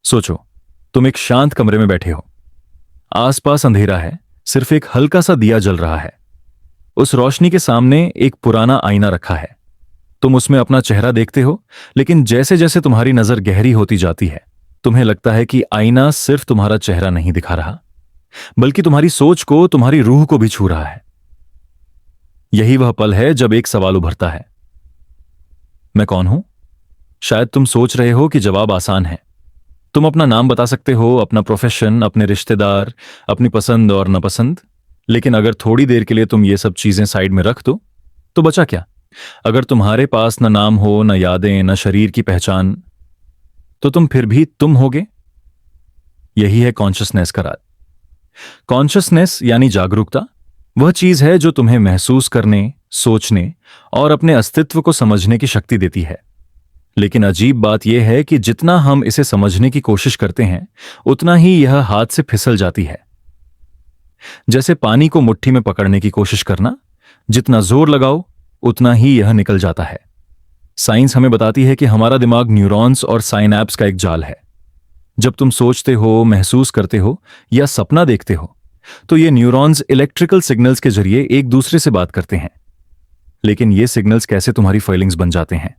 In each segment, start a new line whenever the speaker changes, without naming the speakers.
सोचो, तुम एक शांत कमरे में बैठे हो। आसपास अंधेरा है, सिर्फ एक हल्का सा दिया जल रहा है। उस रोशनी के सामने एक पुराना आईना रखा है। तुम उसमें अपना चेहरा देखते हो, लेकिन जैसे जैसे तुम्हारी नजर गहरी होती जाती है, तुम्हें लगता है कि आईना सिर्फ तुम्हारा चेहरा नहीं दिखा रहा, बल्कि तुम्हारी सोच को, तुम्हारी रूह को भी छू रहा है। यही वह पल है जब एक सवाल उभरता है, मैं कौन हूं? शायद तुम सोच रहे हो कि जवाब आसान है। तुम अपना नाम बता सकते हो, अपना प्रोफेशन, अपने रिश्तेदार, अपनी पसंद और नापसंद। लेकिन अगर थोड़ी देर के लिए तुम ये सब चीजें साइड में रख दो, तो बचा क्या? अगर तुम्हारे पास न नाम हो, न यादें, न शरीर की पहचान, तो तुम फिर भी तुम होगे। यही है कॉन्शियसनेस का राज। कॉन्शियसनेस यानी जागरूकता, वह चीज है जो तुम्हें महसूस करने, सोचने और अपने अस्तित्व को समझने की शक्ति देती है। लेकिन अजीब बात यह है कि जितना हम इसे समझने की कोशिश करते हैं, उतना ही यह हाथ से फिसल जाती है। जैसे पानी को मुट्ठी में पकड़ने की कोशिश करना, जितना जोर लगाओ उतना ही यह निकल जाता है। साइंस हमें बताती है कि हमारा दिमाग न्यूरॉन्स और साइनैप्स का एक जाल है। जब तुम सोचते हो, महसूस करते हो या सपना देखते हो, तो ये न्यूरॉन्स इलेक्ट्रिकल सिग्नल्स के जरिए एक दूसरे से बात करते हैं। लेकिन ये सिग्नल्स कैसे तुम्हारी फीलिंग्स बन जाते हैं?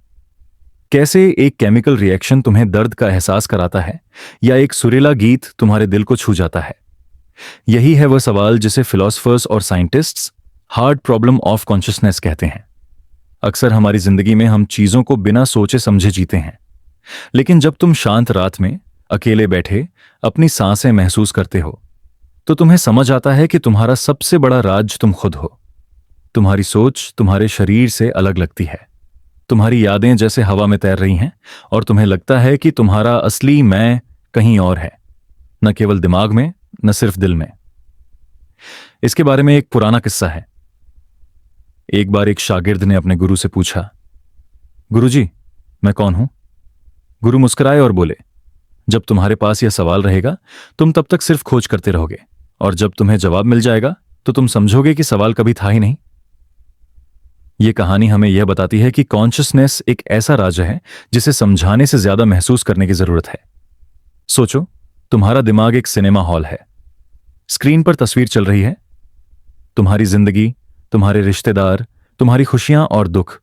कैसे एक केमिकल रिएक्शन तुम्हें दर्द का एहसास कराता है, या एक सुरीला गीत तुम्हारे दिल को छू जाता है? यही है वह सवाल जिसे फिलोसफर्स और scientists hard problem of consciousness कहते हैं। अक्सर हमारी जिंदगी में हम चीजों को बिना सोचे समझे जीते हैं, लेकिन जब तुम शांत रात में अकेले बैठे अपनी सांसें महसूस करते हो, तो तुम्हें समझ आता है कि तुम्हारा सबसे बड़ा राज तुम खुद हो। तुम्हारी सोच तुम्हारे शरीर से अलग लगती है। तुम्हारी यादें जैसे हवा में तैर रही हैं, और तुम्हें लगता है कि तुम्हारा असली मैं कहीं और है, न केवल दिमाग में, न सिर्फ दिल में। इसके बारे में एक पुराना किस्सा है। एक बार एक शागिर्द ने अपने गुरु से पूछा, गुरुजी, मैं कौन हूं? गुरु मुस्कुराए और बोले, जब तुम्हारे पास यह सवाल रहेगा, तुम तब तक सिर्फ खोज करते रहोगे, और जब तुम्हें जवाब मिल जाएगा तो तुम समझोगे कि सवाल कभी था ही नहीं। यह कहानी हमें यह बताती है कि कॉन्शियसनेस एक ऐसा राज है जिसे समझाने से ज्यादा महसूस करने की जरूरत है। सोचो, तुम्हारा दिमाग एक सिनेमा हॉल है। स्क्रीन पर तस्वीर चल रही है, तुम्हारी जिंदगी, तुम्हारे रिश्तेदार, तुम्हारी खुशियां और दुख।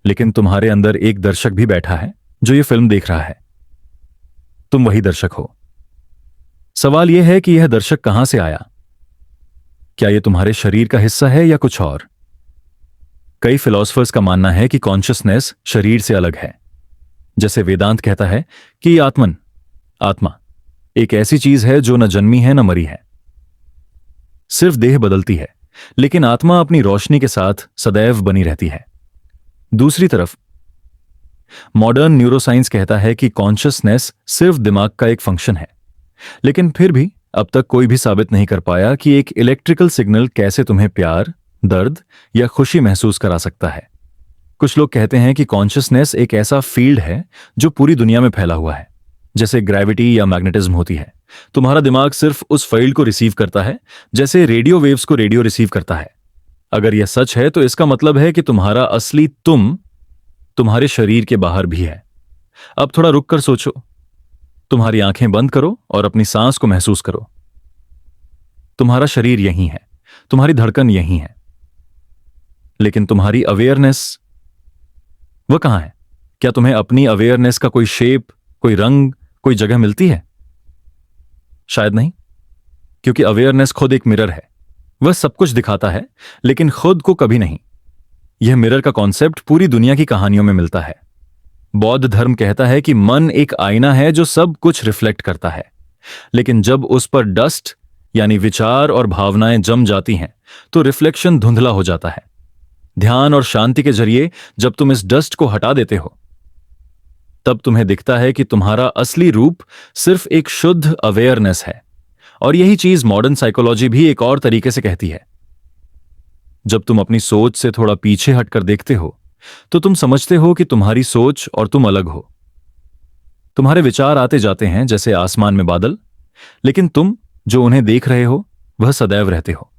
लेकिन तुम्हारे अंदर एक दर्शक भी बैठा है जो ये फिल्म देख रहा है। तुम वही दर्शक हो। सवाल यह है कि यह दर्शक कहां से आया? क्या यह तुम्हारे शरीर का हिस्सा है या कुछ और? कई फिलोसफर्स का मानना है कि कॉन्शियसनेस शरीर से अलग है। जैसे वेदांत कहता है कि आत्मा एक ऐसी चीज है जो न जन्मी है न मरी है। सिर्फ देह बदलती है, लेकिन आत्मा अपनी रोशनी के साथ सदैव बनी रहती है। दूसरी तरफ मॉडर्न न्यूरोसाइंस कहता है कि कॉन्शियसनेस सिर्फ दिमाग का एक फंक्शन है। लेकिन फिर भी अब तक कोई भी साबित नहीं कर पाया कि एक इलेक्ट्रिकल सिग्नल कैसे तुम्हें प्यार, दर्द या खुशी महसूस करा सकता है। कुछ लोग कहते हैं कि कॉन्शियसनेस एक ऐसा फील्ड है जो पूरी दुनिया में फैला हुआ है, जैसे ग्रेविटी या मैग्नेटिज्म होती है। तुम्हारा दिमाग सिर्फ उस फील्ड को रिसीव करता है, जैसे रेडियो वेव्स को रेडियो रिसीव करता है। अगर यह सच है तो इसका मतलब है कि तुम्हारा असली तुम तुम्हारे शरीर के बाहर भी है। अब थोड़ा रुक कर सोचो। तुम्हारी आंखें बंद करो और अपनी सांस को महसूस करो। तुम्हारा शरीर यहीं है, तुम्हारी धड़कन यहीं है, लेकिन तुम्हारी अवेयरनेस वह कहां है? क्या तुम्हें अपनी अवेयरनेस का कोई शेप, कोई रंग, कोई जगह मिलती है? शायद नहीं, क्योंकि अवेयरनेस खुद एक मिरर है। वह सब कुछ दिखाता है, लेकिन खुद को कभी नहीं। यह मिरर का कॉन्सेप्ट पूरी दुनिया की कहानियों में मिलता है। बौद्ध धर्म कहता है कि मन एक आईना है जो सब कुछ रिफ्लेक्ट करता है, लेकिन जब उस पर डस्ट यानी विचार और भावनाएं जम जाती हैं, तो रिफ्लेक्शन धुंधला हो जाता है। ध्यान और शांति के जरिए जब तुम इस डस्ट को हटा देते हो, तब तुम्हें दिखता है कि तुम्हारा असली रूप सिर्फ एक शुद्ध अवेयरनेस है। और यही चीज मॉडर्न साइकोलॉजी भी एक और तरीके से कहती है। जब तुम अपनी सोच से थोड़ा पीछे हटकर देखते हो, तो तुम समझते हो कि तुम्हारी सोच और तुम अलग हो। तुम्हारे विचार आते जाते हैं जैसे आसमान में बादल, लेकिन तुम जो उन्हें देख रहे हो वह सदैव रहते हो।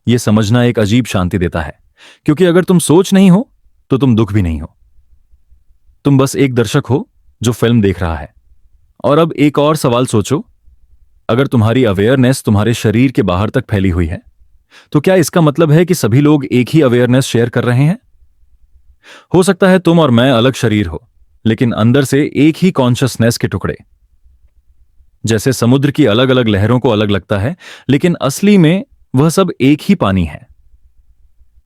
यह समझना एक अजीब शांति देता है, क्योंकि अगर तुम सोच नहीं हो तो तुम दुख भी नहीं हो। तुम बस एक दर्शक हो जो फिल्म देख रहा है, और अब एक और सवाल सोचो, अगर तुम्हारी अवेयरनेस तुम्हारे शरीर के बाहर तक फैली हुई है, तो क्या इसका मतलब है कि सभी लोग एक ही अवेयरनेस शेयर कर रहे हैं? हो सकता है तुम और मैं अलग शरीर हो, लेकिन अंदर से एक ही कॉन्शियसनेस के टुकड़े। जैसे समुद्र की अलग अलग लहरों को अलग लगता है, लेकिन असली में वह सब एक ही पानी है।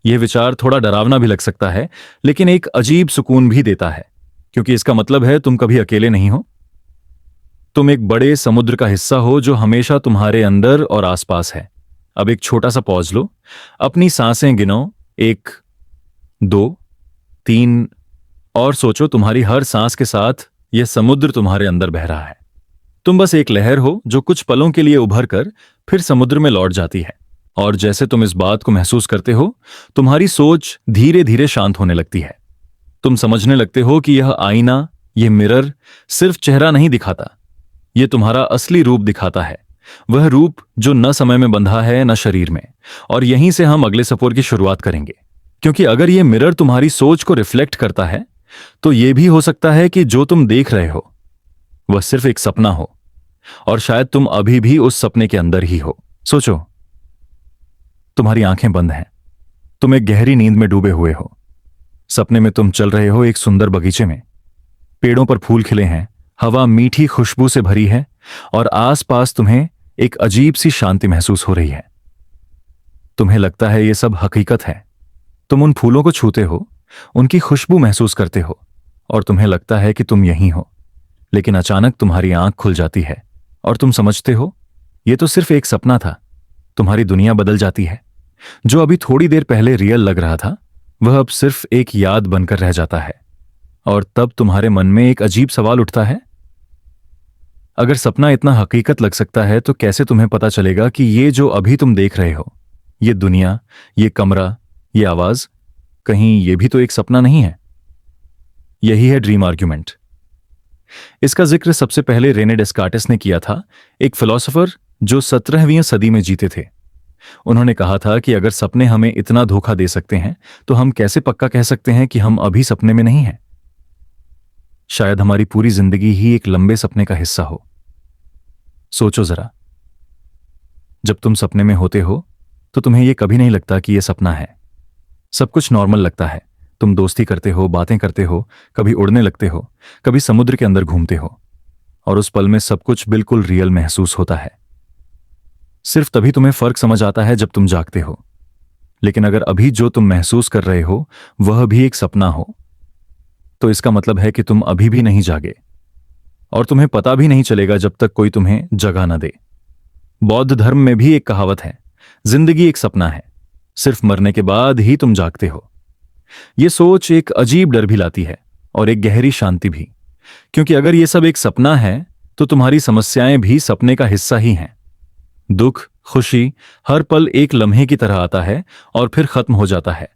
यह विचार थोड़ा डरावना भी लग सकता है, लेकिन एक अजीब सुकून भी देता है, क्योंकि इसका मतलब है तुम कभी अकेले नहीं हो। तुम एक बड़े समुद्र का हिस्सा हो जो हमेशा तुम्हारे अंदर और आसपास है। अब एक छोटा सा पॉज लो, अपनी सांसें गिनो, 1, 2, 3, और सोचो तुम्हारी हर सांस के साथ यह समुद्र तुम्हारे अंदर बह रहा है। तुम बस एक लहर हो जो कुछ पलों के लिए उभर कर फिर समुद्र में लौट जाती है। और जैसे तुम इस बात को महसूस करते हो, तुम्हारी सोच धीरे धीरे शांत होने लगती है। तुम समझने लगते हो कि यह आईना, यह मिरर सिर्फ चेहरा नहीं दिखाता, यह तुम्हारा असली रूप दिखाता है, वह रूप जो न समय में बंधा है न शरीर में। और यहीं से हम अगले सफर की शुरुआत करेंगे, क्योंकि अगर यह मिरर तुम्हारी सोच को रिफ्लेक्ट करता है, तो यह भी हो सकता है कि जो तुम देख रहे हो वह सिर्फ एक सपना हो, और शायद तुम अभी भी उस सपने के अंदर ही हो। सोचो, तुम्हारी आंखें बंद हैं, तुम एक गहरी नींद में डूबे हुए हो। सपने में तुम चल रहे हो एक सुंदर बगीचे में, पेड़ों पर फूल खिले हैं, हवा मीठी खुशबू से भरी है, और आसपास तुम्हें एक अजीब सी शांति महसूस हो रही है। तुम्हें लगता है यह सब हकीकत है। तुम उन फूलों को छूते हो, उनकी खुशबू महसूस करते हो, और तुम्हें लगता है कि तुम यहीं हो। लेकिन अचानक तुम्हारी आंख खुल जाती है और तुम समझते हो यह तो सिर्फ एक सपना था। तुम्हारी दुनिया बदल जाती है। जो अभी थोड़ी देर पहले रियल लग रहा था, वह अब सिर्फ एक याद बनकर रह जाता है। और तब तुम्हारे मन में एक अजीब सवाल उठता है, अगर सपना इतना हकीकत लग सकता है तो कैसे तुम्हें पता चलेगा कि ये जो अभी तुम देख रहे हो, ये दुनिया, ये कमरा, ये आवाज, कहीं ये भी तो एक सपना नहीं है? यही है ड्रीम आर्ग्यूमेंट। इसका जिक्र सबसे पहले रेने डेस्कार्टिस ने किया था, एक फिलोसोफर जो 17वीं सदी में जीते थे। उन्होंने कहा था कि अगर सपने हमें इतना धोखा दे सकते हैं, तो हम कैसे पक्का कह सकते हैं कि हम अभी सपने में नहीं हैं? शायद हमारी पूरी जिंदगी ही एक लंबे सपने का हिस्सा हो। सोचो जरा, जब तुम सपने में होते हो तो तुम्हें यह कभी नहीं लगता कि यह सपना है। सब कुछ नॉर्मल लगता है। तुम दोस्ती करते हो, बातें करते हो, कभी उड़ने लगते हो, कभी समुद्र के अंदर घूमते हो, और उस पल में सब कुछ बिल्कुल रियल महसूस होता है। सिर्फ तभी तुम्हें फर्क समझ आता है जब तुम जागते हो। लेकिन अगर अभी जो तुम महसूस कर रहे हो वह भी एक सपना हो, तो इसका मतलब है कि तुम अभी भी नहीं जागे, और तुम्हें पता भी नहीं चलेगा जब तक कोई तुम्हें जगा न दे। बौद्ध धर्म में भी एक कहावत है, जिंदगी एक सपना है, सिर्फ मरने के बाद ही तुम जागते हो। यह सोच एक अजीब डर भी लाती है और एक गहरी शांति भी, क्योंकि अगर यह सब एक सपना है तो तुम्हारी समस्याएं भी सपने का हिस्सा ही हैं। दुख, खुशी, हर पल एक लम्हे की तरह आता है और फिर खत्म हो जाता है।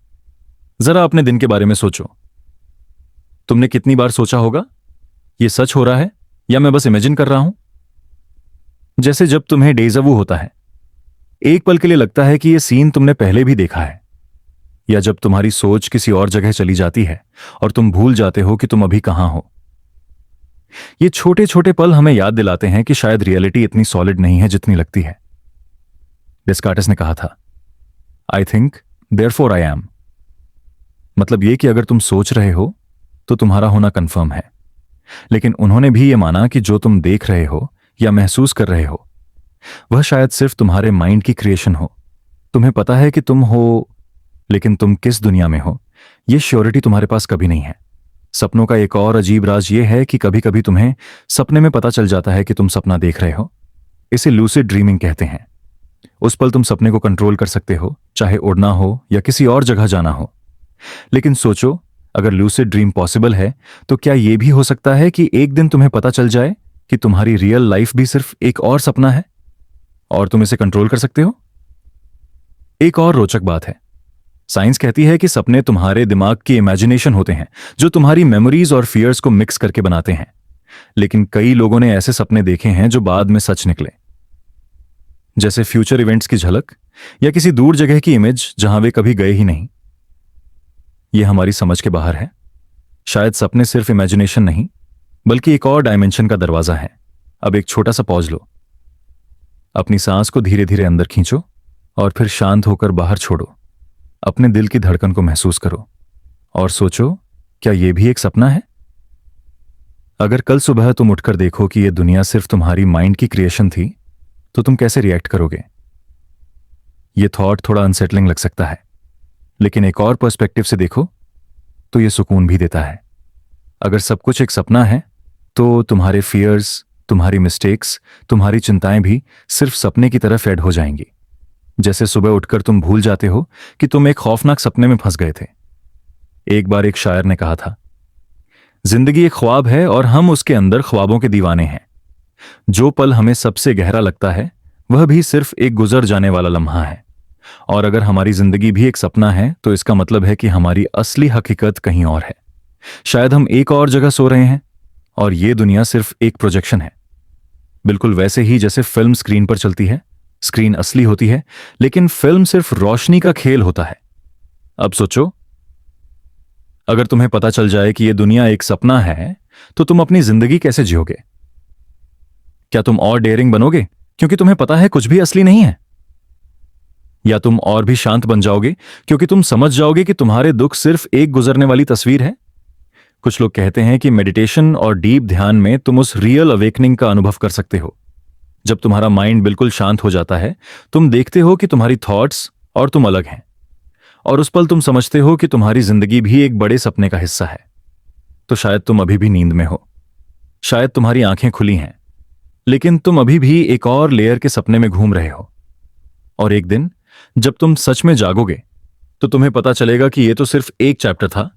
जरा अपने दिन के बारे में सोचो। तुमने कितनी बार सोचा होगा, यह सच हो रहा है या मैं बस इमेजिन कर रहा हूं? जैसे जब तुम्हें डेजा वू होता है, एक पल के लिए लगता है कि यह सीन तुमने पहले भी देखा है। या जब तुम्हारी सोच किसी और जगह चली जाती है और तुम भूल जाते हो कि तुम अभी कहां हो। ये छोटे छोटे पल हमें याद दिलाते हैं कि शायद रियलिटी इतनी सॉलिड नहीं है जितनी लगती है। डेस्कार्टिस ने कहा था, I think therefore I am. मतलब यह कि अगर तुम सोच रहे हो तो तुम्हारा होना कंफर्म है। लेकिन उन्होंने भी यह माना कि जो तुम देख रहे हो या महसूस कर रहे हो, वह शायद सिर्फ तुम्हारे माइंड की क्रिएशन हो। तुम्हें पता है कि तुम हो, लेकिन तुम किस दुनिया में हो, यह श्योरिटी तुम्हारे पास कभी नहीं है। सपनों का एक और अजीब राज यह है कि कभी कभी तुम्हें सपने में पता चल जाता है कि तुम सपना देख रहे हो। इसे लूसिड ड्रीमिंग कहते हैं। उस पल तुम सपने को कंट्रोल कर सकते हो, चाहे उड़ना हो या किसी और जगह जाना हो। लेकिन सोचो, अगर लूसिड ड्रीम पॉसिबल है, तो क्या यह भी हो सकता है कि एक दिन तुम्हें पता चल जाए कि तुम्हारी रियल लाइफ भी सिर्फ एक और सपना है और तुम इसे कंट्रोल कर सकते हो? एक और रोचक बात है, साइंस कहती है कि सपने तुम्हारे दिमाग की इमेजिनेशन होते हैं जो तुम्हारी मेमोरीज और फियर्स को मिक्स करके बनाते हैं। लेकिन कई लोगों ने ऐसे सपने देखे हैं जो बाद में सच निकले, जैसे फ्यूचर इवेंट्स की झलक या किसी दूर जगह की इमेज जहां वे कभी गए ही नहीं। यह हमारी समझ के बाहर है। शायद सपने सिर्फ इमेजिनेशन नहीं, बल्कि एक और डायमेंशन का दरवाजा है, अब एक छोटा सा पॉज लो। अपनी सांस को धीरे धीरे अंदर खींचो और फिर शांत होकर बाहर छोड़ो। अपने दिल की धड़कन को महसूस करो और सोचो, क्या यह भी एक सपना है? अगर कल सुबह तुम उठकर देखो कि यह दुनिया सिर्फ तुम्हारी माइंड की क्रिएशन थी, तो तुम कैसे रिएक्ट करोगे? यह थॉट थोड़ा अनसेटलिंग लग सकता है, लेकिन एक और पर्सपेक्टिव से देखो तो यह सुकून भी देता है। अगर सब कुछ एक सपना है, तो तुम्हारे फियर्स, तुम्हारी मिस्टेक्स, तुम्हारी चिंताएं भी सिर्फ सपने की तरफ ऐड हो जाएंगी। जैसे सुबह उठकर तुम भूल जाते हो कि तुम एक खौफनाक सपने में फंस गए थे। एक बार एक शायर ने कहा था, जिंदगी एक ख्वाब है और हम उसके अंदर ख्वाबों के दीवाने हैं। जो पल हमें सबसे गहरा लगता है, वह भी सिर्फ एक गुजर जाने वाला लम्हा है। और अगर हमारी जिंदगी भी एक सपना है, तो इसका मतलब है कि हमारी असली हकीकत कहीं और है। शायद हम एक और जगह सो रहे हैं और यह दुनिया सिर्फ एक प्रोजेक्शन है। बिल्कुल वैसे ही जैसे फिल्म स्क्रीन पर चलती है, स्क्रीन असली होती है, लेकिन फिल्म सिर्फ रोशनी का खेल होता है। अब सोचो, अगर तुम्हें पता चल जाए कि यह दुनिया एक सपना है, तो तुम अपनी जिंदगी कैसे जियोगे? क्या तुम और डेयरिंग बनोगे क्योंकि तुम्हें पता है कुछ भी असली नहीं है? या तुम और भी शांत बन जाओगे क्योंकि तुम समझ जाओगे कि तुम्हारे दुख सिर्फ एक गुजरने वाली तस्वीर है? कुछ लोग कहते हैं कि मेडिटेशन और डीप ध्यान में तुम उस रियल अवेकनिंग का अनुभव कर सकते हो। जब तुम्हारा माइंड बिल्कुल शांत हो जाता है, तुम देखते हो कि तुम्हारी थॉट्स और तुम अलग हैं, और उस पल तुम समझते हो कि तुम्हारी जिंदगी भी एक बड़े सपने का हिस्सा है। तो शायद तुम अभी भी नींद में हो, शायद तुम्हारी आंखें खुली हैं, लेकिन तुम अभी भी एक और लेयर के सपने में घूम रहे हो। और एक दिन जब तुम सच में जागोगे, तो तुम्हें पता चलेगा कि यह तो सिर्फ एक चैप्टर था,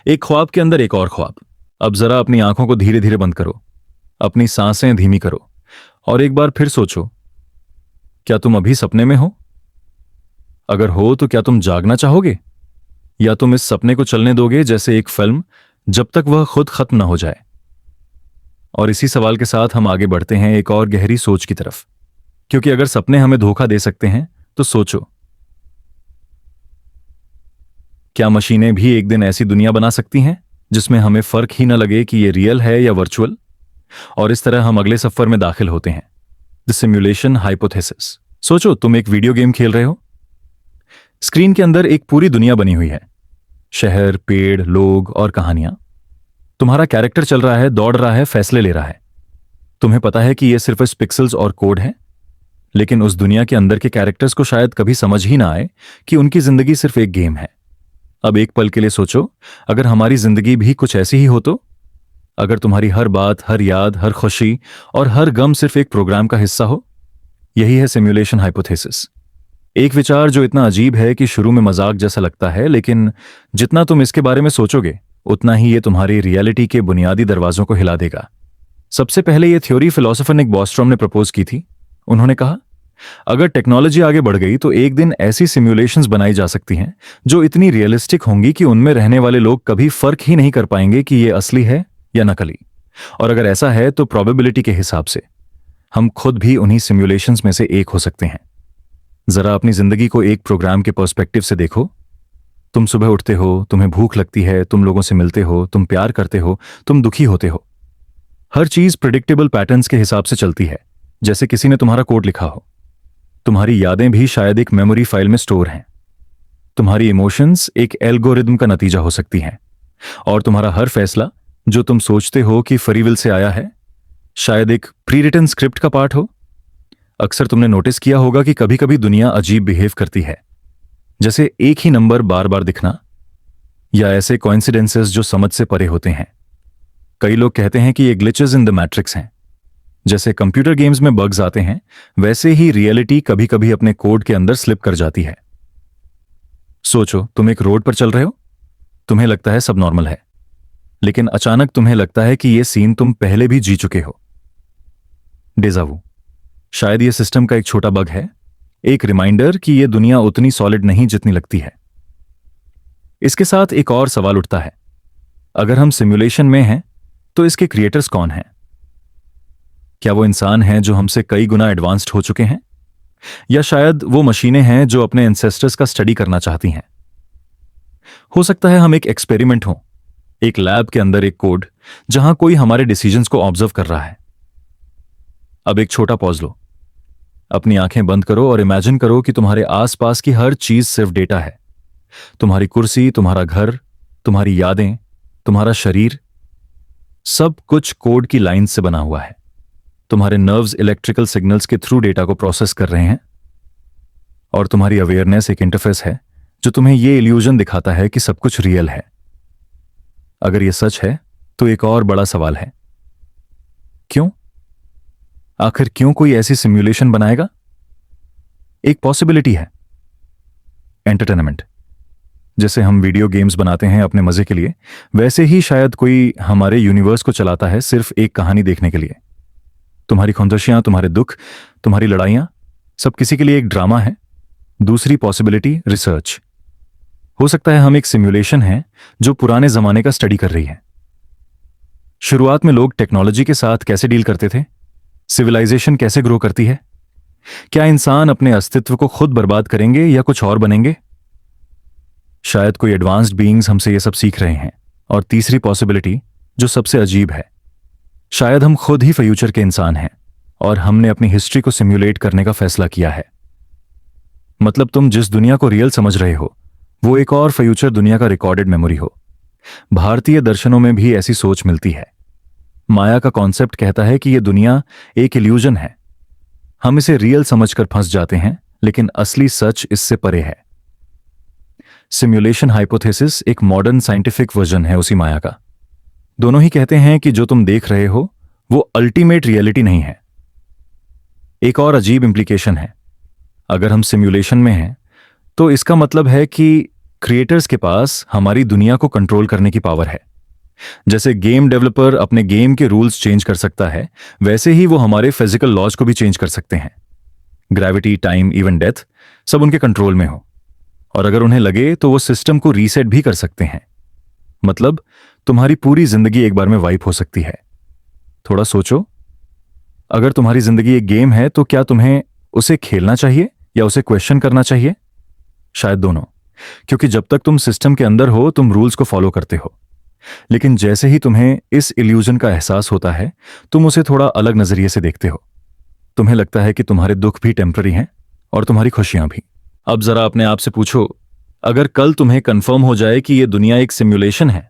एक ख्वाब के अंदर एक और ख्वाब। अब जरा अपनी आंखों को धीरे धीरे बंद करो, अपनी सांसें धीमी करो और एक बार फिर सोचो, क्या तुम अभी सपने में हो? अगर हो तो क्या तुम जागना चाहोगे, या तुम इस सपने को चलने दोगे जैसे एक फिल्म, जब तक वह खुद खत्म ना हो जाए? और इसी सवाल के साथ हम आगे बढ़ते हैं एक और गहरी सोच की तरफ, क्योंकि अगर सपने हमें धोखा दे सकते हैं, तो सोचो, क्या मशीनें भी एक दिन ऐसी दुनिया बना सकती हैं जिसमें हमें फर्क ही न लगे कि यह रियल है या वर्चुअल? और इस तरह हम अगले सफर में दाखिल होते हैं, द सिमुलेशन हाइपोथेसिस। सोचो, तुम एक वीडियो गेम खेल रहे हो। स्क्रीन के अंदर एक पूरी दुनिया बनी हुई है, शहर, पेड़, लोग और कहानियां। तुम्हारा कैरेक्टर चल रहा है, दौड़ रहा है, फैसले ले रहा है। तुम्हें पता है कि यह सिर्फ पिक्सेल्स और कोड है, लेकिन उस दुनिया के अंदर के कैरेक्टर्स को शायद कभी समझ ही ना आए कि उनकी जिंदगी सिर्फ एक गेम है। अब एक पल के लिए सोचो, अगर हमारी जिंदगी भी कुछ ऐसी ही हो तो? अगर तुम्हारी हर बात, हर याद, हर खुशी और हर गम सिर्फ एक प्रोग्राम का हिस्सा हो? यही है सिमुलेशन हाइपोथेसिस। एक विचार जो इतना अजीब है कि शुरू में मजाक जैसा लगता है, लेकिन जितना तुम इसके बारे में सोचोगे, उतना ही ये तुम्हारी रियलिटी के बुनियादी दरवाजों को हिला देगा। सबसे पहले यह थ्योरी फिलोसोफर निक बॉस्ट्रॉम ने प्रपोज की थी। उन्होंने कहा, अगर टेक्नोलॉजी आगे बढ़ गई तो एक दिन ऐसी सिमुलेशंस बनाई जा सकती हैं जो इतनी रियलिस्टिक होंगी कि उनमें रहने वाले लोग कभी फर्क ही नहीं कर पाएंगे कि ये असली है या नकली। और अगर ऐसा है तो प्रोबेबिलिटी के हिसाब से हम खुद भी उन्हीं सिमुलेशंस में से एक हो सकते हैं। जरा अपनी जिंदगी को एक प्रोग्राम के पर्सपेक्टिव से देखो। तुम सुबह उठते हो, तुम्हें भूख लगती है, तुम लोगों से मिलते हो, तुम प्यार करते हो, तुम दुखी होते हो। हर चीज प्रिडिक्टेबल पैटर्न्स के हिसाब से चलती है, जैसे किसी ने तुम्हारा कोड लिखा हो। तुम्हारी यादें भी शायद एक मेमोरी फाइल में स्टोर हैं। तुम्हारी इमोशंस एक एल्गोरिदम का नतीजा हो सकती हैं, और तुम्हारा हर फैसला जो तुम सोचते हो कि फ्री विल से आया है, शायद एक प्री रिटन स्क्रिप्ट का पार्ट हो। अक्सर तुमने नोटिस किया होगा कि कभी कभी दुनिया अजीब बिहेव करती है, जैसे एक ही नंबर बार बार दिखना, या ऐसे कोइंसिडेंसेस जो समझ से परे होते हैं। कई लोग कहते हैं कि ये ग्लिचेस इन द मैट्रिक्स हैं। जैसे कंप्यूटर गेम्स में बग्स आते हैं, वैसे ही रियलिटी कभी कभी अपने कोड के अंदर स्लिप कर जाती है। सोचो, तुम एक रोड पर चल रहे हो, तुम्हें लगता है सब नॉर्मल है, लेकिन अचानक तुम्हें लगता है कि यह सीन तुम पहले भी जी चुके हो। डेजावू। शायद यह सिस्टम का एक छोटा बग है, एक रिमाइंडर कि यह दुनिया उतनी सॉलिड नहीं जितनी लगती है। इसके साथ एक और सवाल उठता है, अगर हम सिमुलेशन में हैं तो इसके क्रिएटर्स कौन हैं? क्या वो इंसान हैं जो हमसे कई गुना एडवांस्ड हो चुके हैं, या शायद वो मशीनें हैं जो अपने एंसेस्टर्स का स्टडी करना चाहती हैं? हो सकता है हम एक एक्सपेरिमेंट हो, एक लैब के अंदर एक कोड, जहां कोई हमारे डिसीजंस को ऑब्जर्व कर रहा है। अब एक छोटा पॉज लो। अपनी आंखें बंद करो और इमेजिन करो कि तुम्हारे आसपास की हर चीज सिर्फ डेटा है। तुम्हारी कुर्सी, तुम्हारा घर, तुम्हारी यादें, तुम्हारा शरीर, सब कुछ कोड की लाइन से बना हुआ है। तुम्हारे नर्व्स इलेक्ट्रिकल सिग्नल्स के थ्रू डेटा को प्रोसेस कर रहे हैं और तुम्हारी अवेयरनेस एक इंटरफेस है जो तुम्हें यह इल्यूजन दिखाता है कि सब कुछ रियल है। अगर यह सच है तो एक और बड़ा सवाल है, क्यों? आखिर क्यों कोई ऐसी सिमुलेशन बनाएगा? एक पॉसिबिलिटी है एंटरटेनमेंट। जैसे हम वीडियो गेम्स बनाते हैं अपने मजे के लिए, वैसे ही शायद कोई हमारे यूनिवर्स को चलाता है सिर्फ एक कहानी देखने के लिए। तुम्हारी खुंदशियां, तुम्हारे दुख, तुम्हारी लड़ाइयां, सब किसी के लिए एक ड्रामा है। दूसरी पॉसिबिलिटी रिसर्च। हो सकता है हम एक सिमुलेशन है जो पुराने जमाने का स्टडी कर रही है। शुरुआत में लोग टेक्नोलॉजी के साथ कैसे डील करते थे, सिविलाइजेशन कैसे ग्रो करती है, क्या इंसान अपने अस्तित्व को खुद बर्बाद करेंगे या कुछ और बनेंगे? शायद कोई एडवांस्ड बीइंग्स हमसे ये सब सीख रहे हैं। और तीसरी पॉसिबिलिटी जो सबसे अजीब है, शायद हम खुद ही फ्यूचर के इंसान हैं और हमने अपनी हिस्ट्री को सिम्युलेट करने का फैसला किया है। मतलब तुम जिस दुनिया को रियल समझ रहे हो वो एक और फ्यूचर दुनिया का रिकॉर्डेड मेमोरी हो। भारतीय दर्शनों में भी ऐसी सोच मिलती है। माया का कॉन्सेप्ट कहता है कि यह दुनिया एक इल्यूजन है। हम इसे रियल समझकर फंस जाते हैं, लेकिन असली सच इससे परे है। सिमुलेशन हाइपोथेसिस एक मॉडर्न साइंटिफिक वर्जन है उसी माया का। दोनों ही कहते हैं कि जो तुम देख रहे हो वो अल्टीमेट रियलिटी नहीं है। एक और अजीब इंप्लीकेशन है, अगर हम सिमुलेशन में हैं तो इसका मतलब है कि क्रिएटर्स के पास हमारी दुनिया को कंट्रोल करने की पावर है। जैसे गेम डेवलपर अपने गेम के रूल्स चेंज कर सकता है, वैसे ही वो हमारे फिजिकल लॉज को भी चेंज कर सकते हैं। ग्रेविटी, टाइम, इवन डेथ, सब उनके कंट्रोल में हो। और अगर उन्हें लगे तो वो सिस्टम को रीसेट भी कर सकते हैं। मतलब तुम्हारी पूरी जिंदगी एक बार में वाइप हो सकती है। थोड़ा सोचो, अगर तुम्हारी जिंदगी एक गेम है तो क्या तुम्हें उसे खेलना चाहिए या उसे क्वेश्चन करना चाहिए? शायद दोनों, क्योंकि जब तक तुम सिस्टम के अंदर हो तुम रूल्स को फॉलो करते हो। लेकिन जैसे ही तुम्हें इस इल्यूजन का एहसास होता है तुम उसे थोड़ा अलग नजरिए से देखते हो। तुम्हें लगता है कि तुम्हारे दुख भी टेम्पररी हैं और तुम्हारी खुशियां भी। अब जरा अपने आप से पूछो, अगर कल तुम्हें कंफर्म हो जाए कि यह दुनिया एक सिमुलेशन है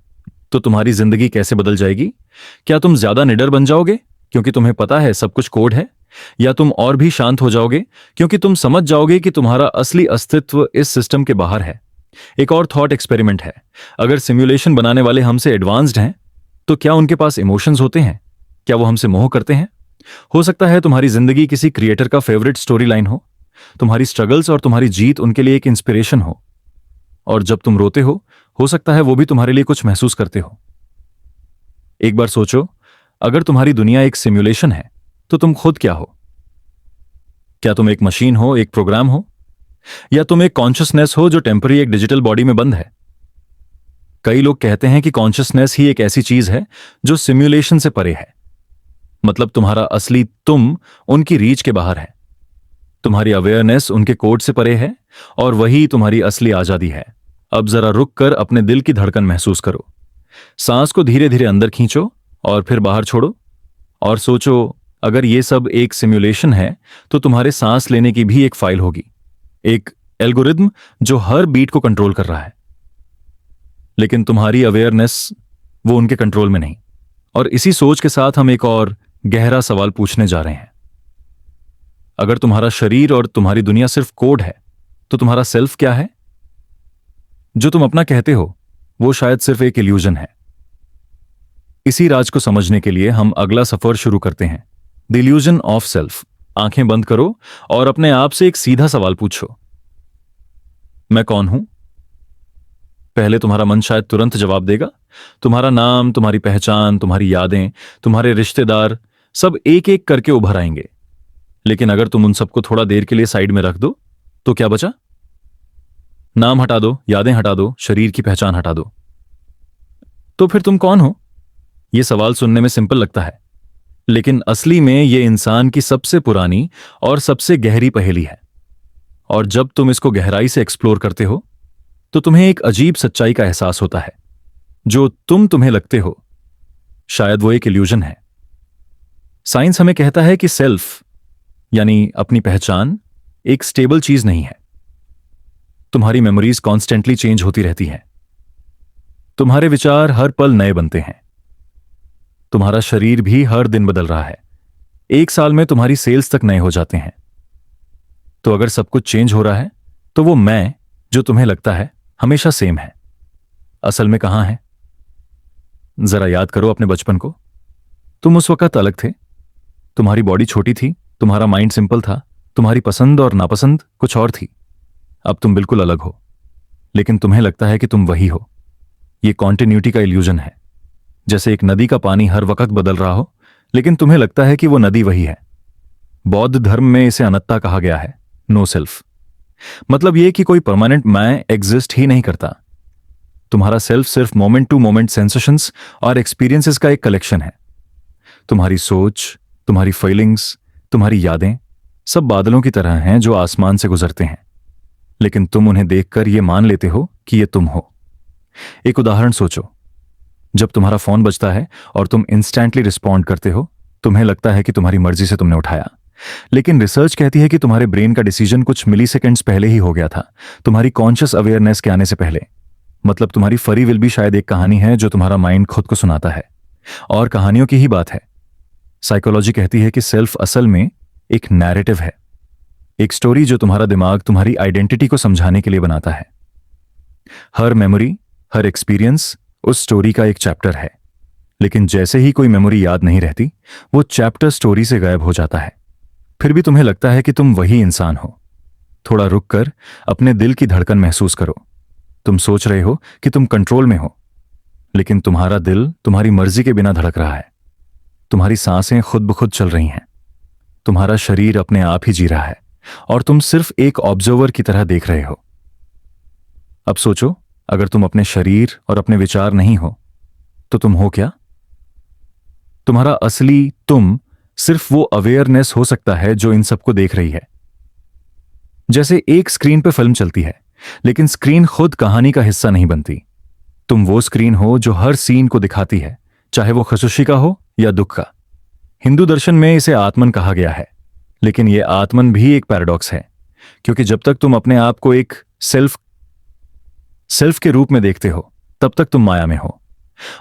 तो तुम्हारी जिंदगी कैसे बदल जाएगी? क्या तुम ज्यादा निडर बन जाओगे क्योंकि तुम्हें पता है सब कुछ कोड है, या तुम और भी शांत हो जाओगे क्योंकि तुम समझ जाओगे कि तुम्हारा असली अस्तित्व इस सिस्टम के बाहर है? एक और थॉट एक्सपेरिमेंट है, अगर सिमुलेशन बनाने वाले हमसे एडवांस्ड हैं तो क्या उनके पास इमोशंस होते हैं? क्या वो हमसे मोह करते हैं? हो सकता है तुम्हारी जिंदगी किसी क्रिएटर का फेवरेट स्टोरी लाइन हो, तुम्हारी स्ट्रगल्स और तुम्हारी जीत उनके लिए एक इंस्पिरेशन हो। और जब तुम रोते हो सकता है वो भी तुम्हारे लिए कुछ महसूस करते हो। एक बार सोचो, अगर तुम्हारी दुनिया एक सिमुलेशन है तो तुम खुद क्या हो? क्या तुम एक मशीन हो, एक प्रोग्राम हो, या तुम एक कॉन्शियसनेस हो जो टेम्पररी एक डिजिटल बॉडी में बंद है? कई लोग कहते हैं कि कॉन्शियसनेस ही एक ऐसी चीज है जो सिमुलेशन से परे है। मतलब तुम्हारा असली तुम उनकी रीच के बाहर है। तुम्हारी अवेयरनेस उनके कोड से परे है और वही तुम्हारी असली आजादी है। अब जरा रुक कर अपने दिल की धड़कन महसूस करो। सांस को धीरे धीरे अंदर खींचो और फिर बाहर छोड़ो और सोचो, अगर ये सब एक सिमुलेशन है तो तुम्हारे सांस लेने की भी एक फाइल होगी, एक एल्गोरिदम जो हर बीट को कंट्रोल कर रहा है। लेकिन तुम्हारी अवेयरनेस वो उनके कंट्रोल में नहीं। और इसी सोच के साथ हम एक और गहरा सवाल पूछने जा रहे हैं। अगर तुम्हारा शरीर और तुम्हारी दुनिया सिर्फ कोड है तो तुम्हारा सेल्फ क्या है? जो तुम अपना कहते हो वो शायद सिर्फ एक इल्यूजन है। इसी राज को समझने के लिए हम अगला सफर शुरू करते हैं, द इल्यूजन ऑफ सेल्फ। आंखें बंद करो और अपने आप से एक सीधा सवाल पूछो, मैं कौन हूं? पहले तुम्हारा मन शायद तुरंत जवाब देगा। तुम्हारा नाम, तुम्हारी पहचान, तुम्हारी यादें, तुम्हारे रिश्तेदार, सब एक एक करके उभर आएंगे। लेकिन अगर तुम उन सबको थोड़ा देर के लिए साइड में रख दो तो क्या बचा? नाम हटा दो, यादें हटा दो, शरीर की पहचान हटा दो, तो फिर तुम कौन हो? यह सवाल सुनने में सिंपल लगता है, लेकिन असली में यह इंसान की सबसे पुरानी और सबसे गहरी पहेली है। और जब तुम इसको गहराई से एक्सप्लोर करते हो तो तुम्हें एक अजीब सच्चाई का एहसास होता है। जो तुम्हें लगते हो शायद वो एक इल्यूजन है। साइंस हमें कहता है कि सेल्फ यानी अपनी पहचान एक स्टेबल चीज नहीं है। तुम्हारी मेमोरीज कॉन्स्टेंटली चेंज होती रहती हैं। तुम्हारे विचार हर पल नए बनते हैं। तुम्हारा शरीर भी हर दिन बदल रहा है। एक साल में तुम्हारी सेल्स तक नए हो जाते हैं। तो अगर सब कुछ चेंज हो रहा है तो वो मैं जो तुम्हें लगता है हमेशा सेम है, असल में कहां है? जरा याद करो अपने बचपन को। तुम उस वक्त अलग थे। तुम्हारी बॉडी छोटी थी, तुम्हारा माइंड सिंपल था, तुम्हारी पसंद और नापसंद कुछ और थी। अब तुम बिल्कुल अलग हो, लेकिन तुम्हें लगता है कि तुम वही हो। यह कॉन्टिन्यूटी का इल्यूजन है। जैसे एक नदी का पानी हर वक्त बदल रहा हो, लेकिन तुम्हें लगता है कि वो नदी वही है। बौद्ध धर्म में इसे अनत्ता कहा गया है, नो सेल्फ। मतलब यह कि कोई परमानेंट मैं एग्जिस्ट ही नहीं करता। तुम्हारा सेल्फ सिर्फ मोमेंट टू मोमेंट सेंसेशंस और एक्सपीरियंसेस का एक कलेक्शन है। तुम्हारी सोच, तुम्हारी फीलिंग्स, तुम्हारी यादें सब बादलों की तरह हैं जो आसमान से गुजरते हैं, लेकिन तुम उन्हें देखकर यह मान लेते हो कि ये तुम हो। एक उदाहरण सोचो। जब तुम्हारा फोन बजता है और तुम इंस्टेंटली रिस्पॉन्ड करते हो, तुम्हें लगता है कि तुम्हारी मर्जी से तुमने उठाया, लेकिन रिसर्च कहती है कि तुम्हारे ब्रेन का डिसीजन कुछ मिली सेकेंड्स पहले ही हो गया था, तुम्हारी कॉन्शियस अवेयरनेस के आने से पहले। मतलब तुम्हारी फ्री विल भी शायद एक कहानी है जो तुम्हारा माइंड खुद को सुनाता है। और कहानियों की ही बात है। साइकोलॉजी कहती है कि सेल्फ असल में एक नैरेटिव है, एक स्टोरी जो तुम्हारा दिमाग तुम्हारी आइडेंटिटी को समझाने के लिए बनाता है। हर मेमोरी, हर एक्सपीरियंस उस स्टोरी का एक चैप्टर है, लेकिन जैसे ही कोई मेमोरी याद नहीं रहती, वो चैप्टर स्टोरी से गायब हो जाता है। फिर भी तुम्हें लगता है कि तुम वही इंसान हो। थोड़ा रुककर अपने दिल की धड़कन महसूस करो। तुम सोच रहे हो कि तुम कंट्रोल में हो, लेकिन तुम्हारा दिल तुम्हारी मर्जी के बिना धड़क रहा है। तुम्हारी सांसें खुद ब खुद चल रही हैं। तुम्हारा शरीर अपने आप ही जी रहा है और तुम सिर्फ एक ऑब्जर्वर की तरह देख रहे हो। अब सोचो, अगर तुम अपने शरीर और अपने विचार नहीं हो तो तुम हो क्या? तुम्हारा असली तुम सिर्फ वो अवेयरनेस हो सकता है जो इन सबको देख रही है। जैसे एक स्क्रीन पर फिल्म चलती है, लेकिन स्क्रीन खुद कहानी का हिस्सा नहीं बनती। तुम वो स्क्रीन हो जो हर सीन को दिखाती है, चाहे वो खुशी का हो या दुख का। हिंदू दर्शन में इसे आत्मन कहा गया है, लेकिन यह आत्मन भी एक पैराडॉक्स है, क्योंकि जब तक तुम अपने आप को एक सेल्फ के रूप में देखते हो, तब तक तुम माया में हो।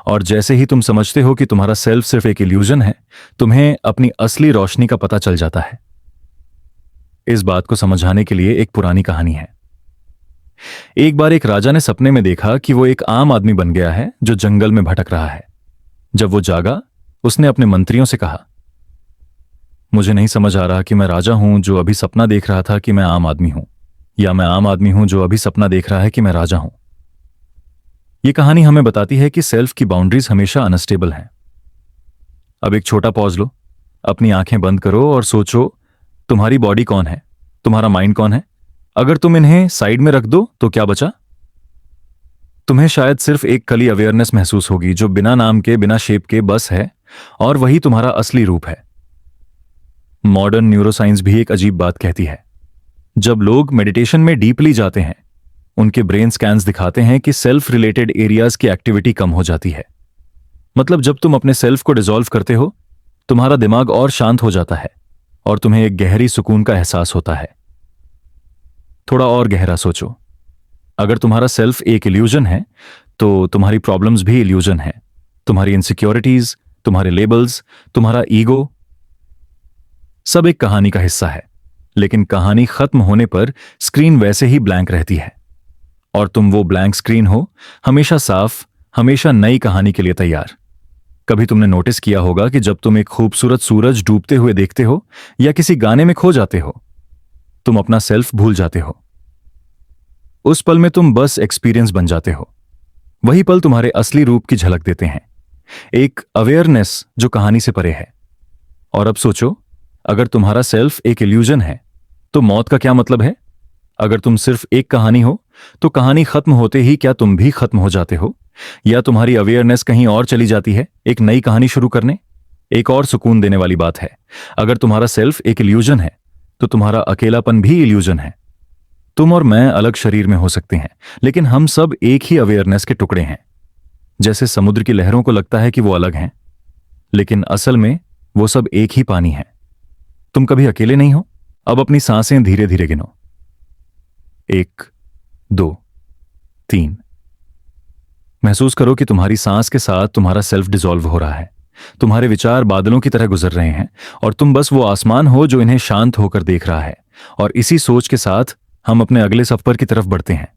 और जैसे ही तुम समझते हो कि तुम्हारा सेल्फ सिर्फ एक इल्यूजन है, तुम्हें अपनी असली रोशनी का पता चल जाता है। इस बात को समझाने के लिए एक पुरानी कहानी है। एक बार एक राजा ने सपने में देखा कि वो एक आम आदमी बन गया है जो जंगल में भटक रहा है। जब वो जागा, उसने अपने मंत्रियों से कहा, मुझे नहीं समझ आ रहा कि मैं राजा हूं जो अभी सपना देख रहा था कि मैं आम आदमी हूं, या मैं आम आदमी हूं जो अभी सपना देख रहा है कि मैं राजा हूं। यह कहानी हमें बताती है कि सेल्फ की बाउंड्रीज हमेशा अनस्टेबल हैं। अब एक छोटा पॉज लो, अपनी आंखें बंद करो और सोचो, तुम्हारी बॉडी कौन है, तुम्हारा माइंड कौन है? अगर तुम इन्हें साइड में रख दो तो क्या बचा? तुम्हें शायद सिर्फ एक कली अवेयरनेस महसूस होगी जो बिना नाम के, बिना शेप के बस है, और वही तुम्हारा असली रूप है। मॉडर्न न्यूरोसाइंस भी एक अजीब बात कहती है। जब लोग मेडिटेशन में डीपली जाते हैं, उनके ब्रेन स्कैन्स दिखाते हैं कि सेल्फ रिलेटेड एरियाज की एक्टिविटी कम हो जाती है। मतलब जब तुम अपने सेल्फ को डिसॉल्व करते हो, तुम्हारा दिमाग और शांत हो जाता है और तुम्हें एक गहरी सुकून का एहसास होता है। थोड़ा और गहरा सोचो, अगर तुम्हारा सेल्फ एक इल्यूजन है तो तुम्हारी प्रॉब्लम्स भी इल्यूजन है। तुम्हारी इनसिक्योरिटीज, तुम्हारे लेबल्स, तुम्हारा ईगो, सब एक कहानी का हिस्सा है। लेकिन कहानी खत्म होने पर स्क्रीन वैसे ही ब्लैंक रहती है, और तुम वो ब्लैंक स्क्रीन हो, हमेशा साफ, हमेशा नई कहानी के लिए तैयार। कभी तुमने नोटिस किया होगा कि जब तुम एक खूबसूरत सूरज डूबते हुए देखते हो या किसी गाने में खो जाते हो, तुम अपना सेल्फ भूल जाते हो। उस पल में तुम बस एक्सपीरियंस बन जाते हो। वही पल तुम्हारे असली रूप की झलक देते हैं, एक अवेयरनेस जो कहानी से परे है। और अब सोचो, अगर तुम्हारा सेल्फ एक इल्यूजन है तो मौत का क्या मतलब है? अगर तुम सिर्फ एक कहानी हो तो कहानी खत्म होते ही क्या तुम भी खत्म हो जाते हो, या तुम्हारी अवेयरनेस कहीं और चली जाती है एक नई कहानी शुरू करने? एक और सुकून देने वाली बात है, अगर तुम्हारा सेल्फ एक इल्यूजन है तो तुम्हारा अकेलापन भी इल्यूजन है। तुम और मैं अलग शरीर में हो सकते हैं, लेकिन हम सब एक ही अवेयरनेस के टुकड़े हैं। जैसे समुद्र की लहरों को लगता है कि वो अलग हैं, लेकिन असल में वो सब एक ही पानी है। तुम कभी अकेले नहीं हो। अब अपनी सांसें धीरे धीरे गिनो। 1, 2, 3। महसूस करो कि तुम्हारी सांस के साथ तुम्हारा सेल्फ डिसॉल्व हो रहा है। तुम्हारे विचार बादलों की तरह गुजर रहे हैं और तुम बस वो आसमान हो जो इन्हें शांत होकर देख रहा है। और इसी सोच के साथ हम अपने अगले सफर की तरफ बढ़ते हैं।